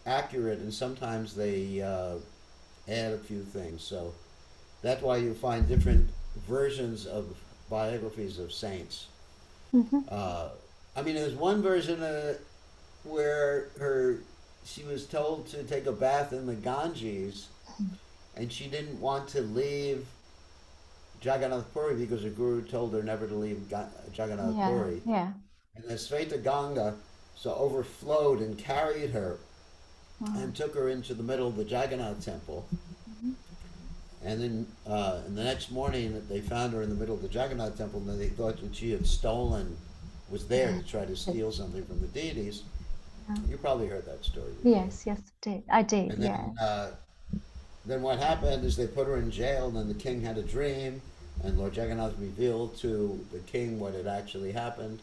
accurate, and sometimes they add a few things. So that's why you find different versions of biographies of saints. Mm-hmm. I mean, there's one version where she was told to take a bath in the Ganges, and she didn't want to leave Jagannath Puri because her guru told her never to leave Jagannath Puri. Yeah. And the Sveta Ganga overflowed and carried her and took her into the middle of the Jagannath temple. Mm-hmm. And then the next morning they found her in the middle of the Jagannath temple, and they thought that she had was there to try to steal something from the deities. You probably heard that story before. Yes, I did. And then, then what happened is they put her in jail, and then the king had a dream, and Lord Jagannath revealed to the king what had actually happened,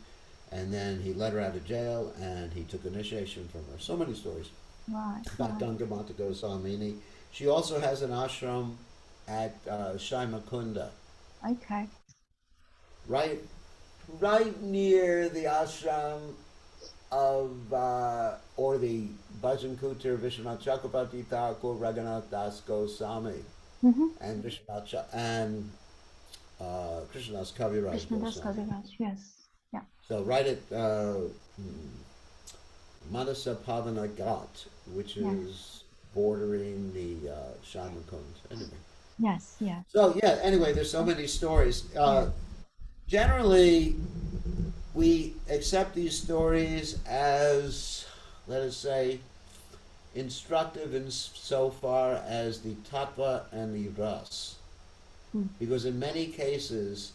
and then he let her out of jail, and he took initiation from her. So many stories about Gangamata Goswami. She also has an ashram at Shaimakunda. Okay. Right right near the ashram of, or the Bhajan Kutir Vishwanath Chakrabarti Thakur, Raghunath Das Goswami, Mm-hmm. and and Krishnadas Kaviraj Krishna Das Goswami. Kaviraj, yes. Yeah. So right at Manasa Pavana Ghat, which is bordering the Shamakund. Anyway. Yes, yeah. So yeah, anyway, there's so many stories. Generally, we accept these stories as, let us say, instructive in so far as the tattva and the ras. Because in many cases,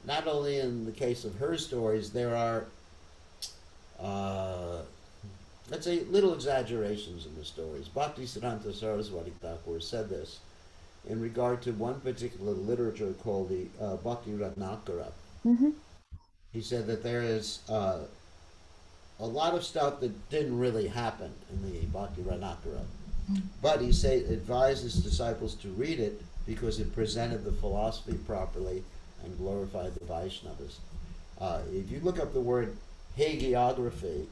not only in the case of her stories, there are, let's say, little exaggerations in the stories. Bhaktisiddhanta Saraswati Thakur said this in regard to one particular literature called the Bhakti Ratnakara. Mm-hmm. He said that there is a lot of stuff that didn't really happen in the Bhakti Ratnakara. But he advised his disciples to read it because it presented the philosophy properly and glorified the Vaishnavas. If you look up the word hagiography,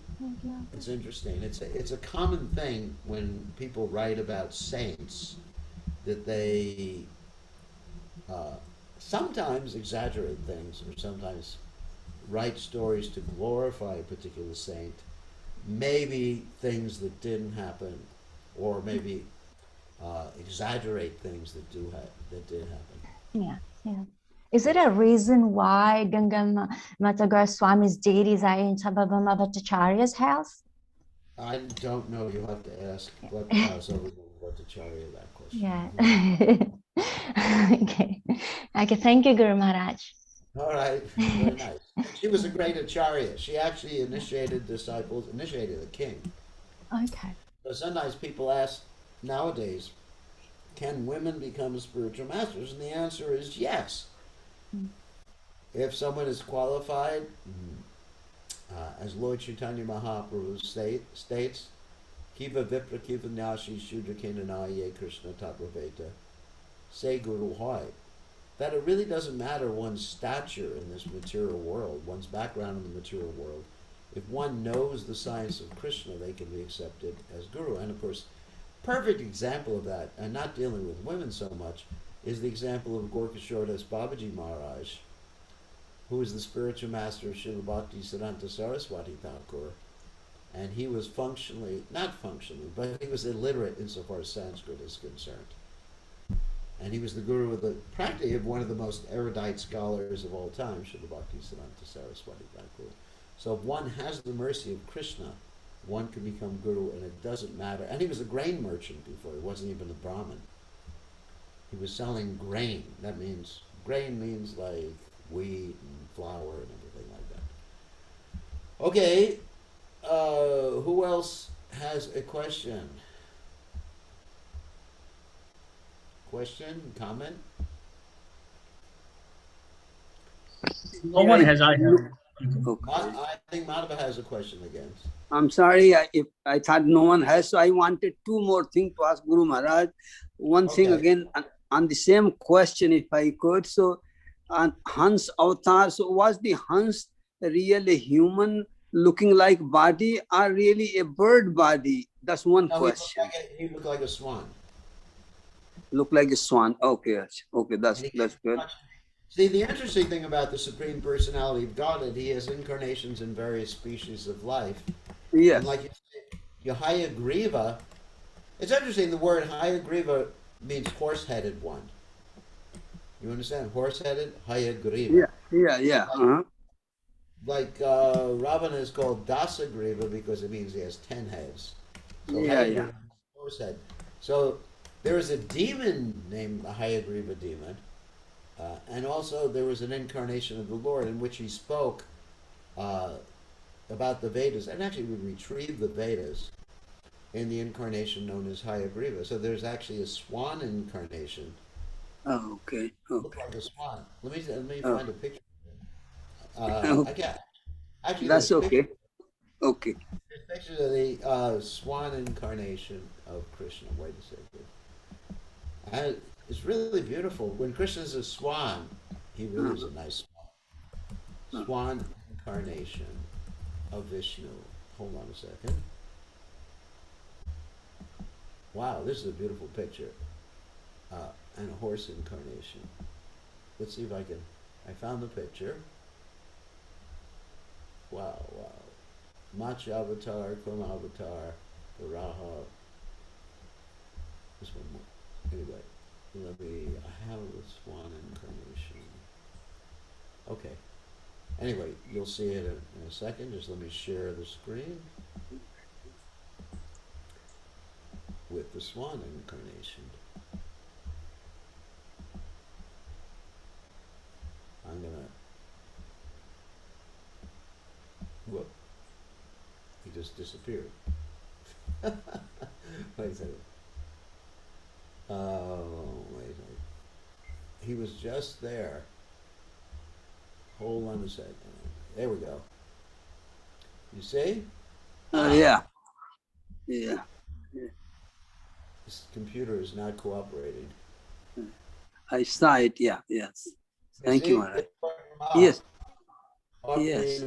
it's interesting. It's a common thing when people write about saints that they sometimes exaggerate things or sometimes write stories to glorify a particular saint, maybe things that didn't happen, or maybe exaggerate things that did happen. Yeah, yeah. Is it a reason why Ganga Mata Goswami's deities are in Sabhabama Bhattacharya's house? I don't know. You'll have to ask Bhattacharya that question. Yeah. Okay. Okay. Thank you, Guru Maharaj. All right. Very nice. She was a great acharya. She actually initiated a king. Okay. So sometimes people ask nowadays, can women become spiritual masters? And the answer is yes. If someone is qualified, as Lord Caitanya Mahaprabhu states, Kiva Vipra Kiva Nyashi Shudra Kenanaye Krishna Tapraveta, say Guru Hoy, that it really doesn't matter one's stature in this material world, one's background in the material world. If one knows the science of Krishna, they can be accepted as Guru. And of course, perfect example of that, and not dealing with women so much, is the example of Gorkishore Das Babaji Maharaj, who is the spiritual master of Srila Bhaktisiddhanta Saraswati Thakur. And he was not functionally, but he was illiterate insofar as Sanskrit is concerned. And he was the guru of practically of one of the most erudite scholars of all time, Srila Bhaktisiddhanta Saraswati Thakur. So if one has the mercy of Krishna, one can become guru, and it doesn't matter. And he was a grain merchant before; he wasn't even a Brahmin. He was selling grain. Grain means like wheat and flour and everything like that. Okay, who else has a question? Question, comment? No one has. I have. Okay. I think Madhya has a question again. I'm sorry, if I thought no one has, so I wanted two more things to ask Guru Maharaj. One thing again on the same question, if I could. So, on Hans avatar, so was the Hans really human looking like body or really a bird body? That's one question. He looked like a swan. Look like a swan. Okay, okay, that's good. See, the interesting thing about the Supreme Personality of Godhead, he has incarnations in various species of life. Yes. And like you say, Hayagriva, it's interesting, the word Hayagriva means horse-headed one. You understand? Horse-headed, Hayagriva. Yeah. Like Ravana is called Dasagriva because it means he has 10 heads. So Yeah. Horse-head. So there is a demon named a Hayagriva demon. And also there was an incarnation of the Lord in which he spoke about the Vedas, and actually we retrieved the Vedas in the incarnation known as Hayagriva. So there's actually a swan incarnation. Oh, okay. Look like a swan. Let me find a picture. Actually, that's okay. Okay. There's pictures of the swan incarnation of Krishna. Wait a second. And it's really beautiful. When Krishna's a swan, he really is a nice swan. Swan incarnation of Vishnu. Hold on a second. Wow, this is a beautiful picture. And a horse incarnation. Let's see if I can. I found the picture. Wow, wow. Macha avatar, Kurma avatar, Varaha. This one more. Anyway, I have the swan incarnation. Okay. Anyway, you'll see it in a second. Just let me share the screen with the swan incarnation. I'm gonna. Whoop. He just disappeared. Wait a second. Oh, wait a second. He was just there. Hold on a second. There we go. You see? Yeah. Yeah. This computer is not cooperating. I saw it. Yeah. Yes. Thank you, Maharaj. Yes. Yes.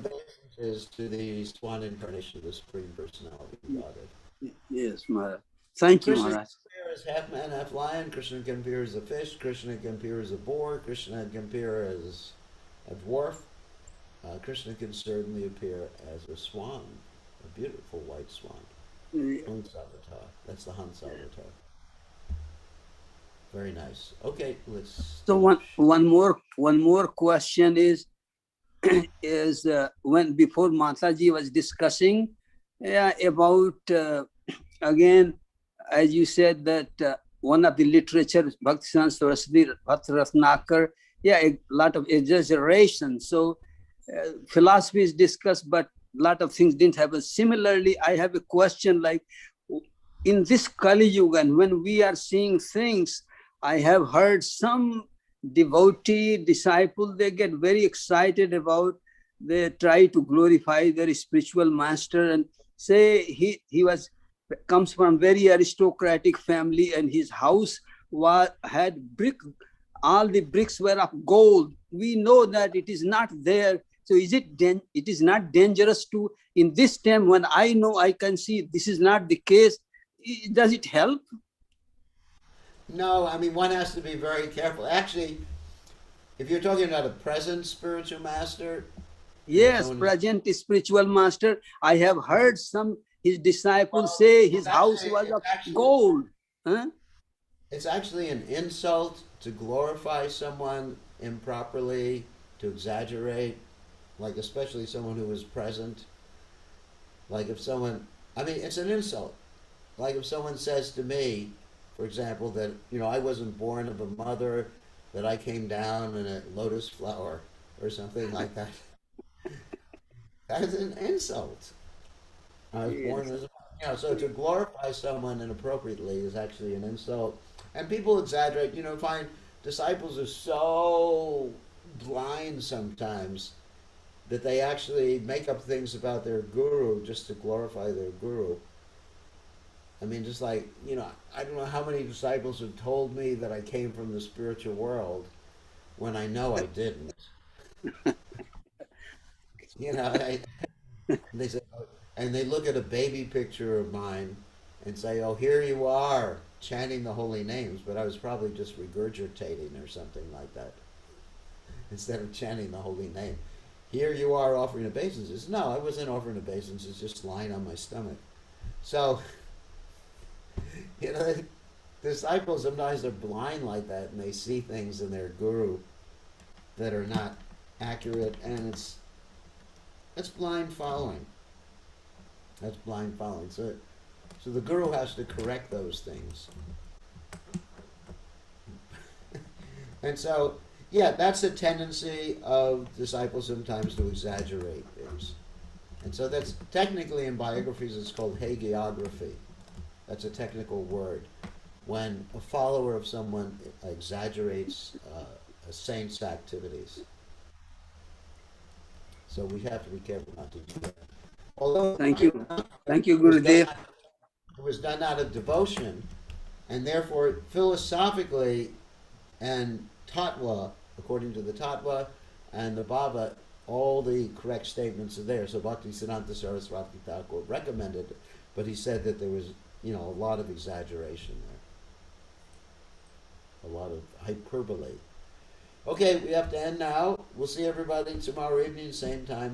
Is to the swan incarnation of the Supreme Personality of Godhead. Yes, Maharaj. Thank you, Krishna Maharaj. can appear as half man, half lion. Krishna can appear as a fish. Krishna can appear as a boar. Krishna can appear as a dwarf. Krishna can certainly appear as a swan, a beautiful white swan. Hans avatar. That's the Hans avatar. Very nice. Okay, let's. So one more question is when before Mataji was discussing about again, as you said that one of the literature Bhakti Saraswati Bhakti Ratnakar, a lot of exaggeration. So philosophy is discussed, but a lot of things didn't happen. Similarly, I have a question like in this Kali Yuga, and when we are seeing things, I have heard some devotee disciple, they get very excited about, they try to glorify their spiritual master and say he comes from very aristocratic family and his house had brick, all the bricks were of gold. We know that it is not there. So it is not dangerous to, in this time when I know I can see this is not the case, does it help? No, I mean, one has to be very careful. Actually, if you're talking about a present spiritual master. Yes, present spiritual master. I have heard some his disciples say his house was of gold. Huh? It's actually an insult to glorify someone improperly, to exaggerate, like especially someone who was present. Like if someone, I mean, it's an insult. Like if someone says to me, for example, that, I wasn't born of a mother, that I came down in a lotus flower or something like that. That is an insult. I was born as a, so to glorify someone inappropriately is actually an insult. And people exaggerate, find disciples are so blind sometimes that they actually make up things about their guru just to glorify their guru. I mean, just like, I don't know how many disciples have told me that I came from the spiritual world when I know I didn't. They say, and they look at a baby picture of mine and say, oh, here you are chanting the holy names, but I was probably just regurgitating or something like that instead of chanting the holy name. Here you are offering obeisances. No, I wasn't offering obeisances, just lying on my stomach. So, disciples sometimes are blind like that and they see things in their guru that are not accurate, and it's blind following. That's blind following. So the guru has to correct those things. And so, that's a tendency of disciples sometimes to exaggerate things. And so that's technically in biographies it's called hagiography. That's a technical word. When a follower of someone exaggerates a saint's activities. So we have to be careful not to do that. Although Thank you, Gurudev. It was done out of devotion, and therefore philosophically and tattva, according to the tattva and the bhava, all the correct statements are there. So Bhaktisiddhanta Saraswati Thakur recommended it, but he said that there was, a lot of exaggeration there, a lot of hyperbole. Okay, we have to end now. We'll see everybody tomorrow evening, same time,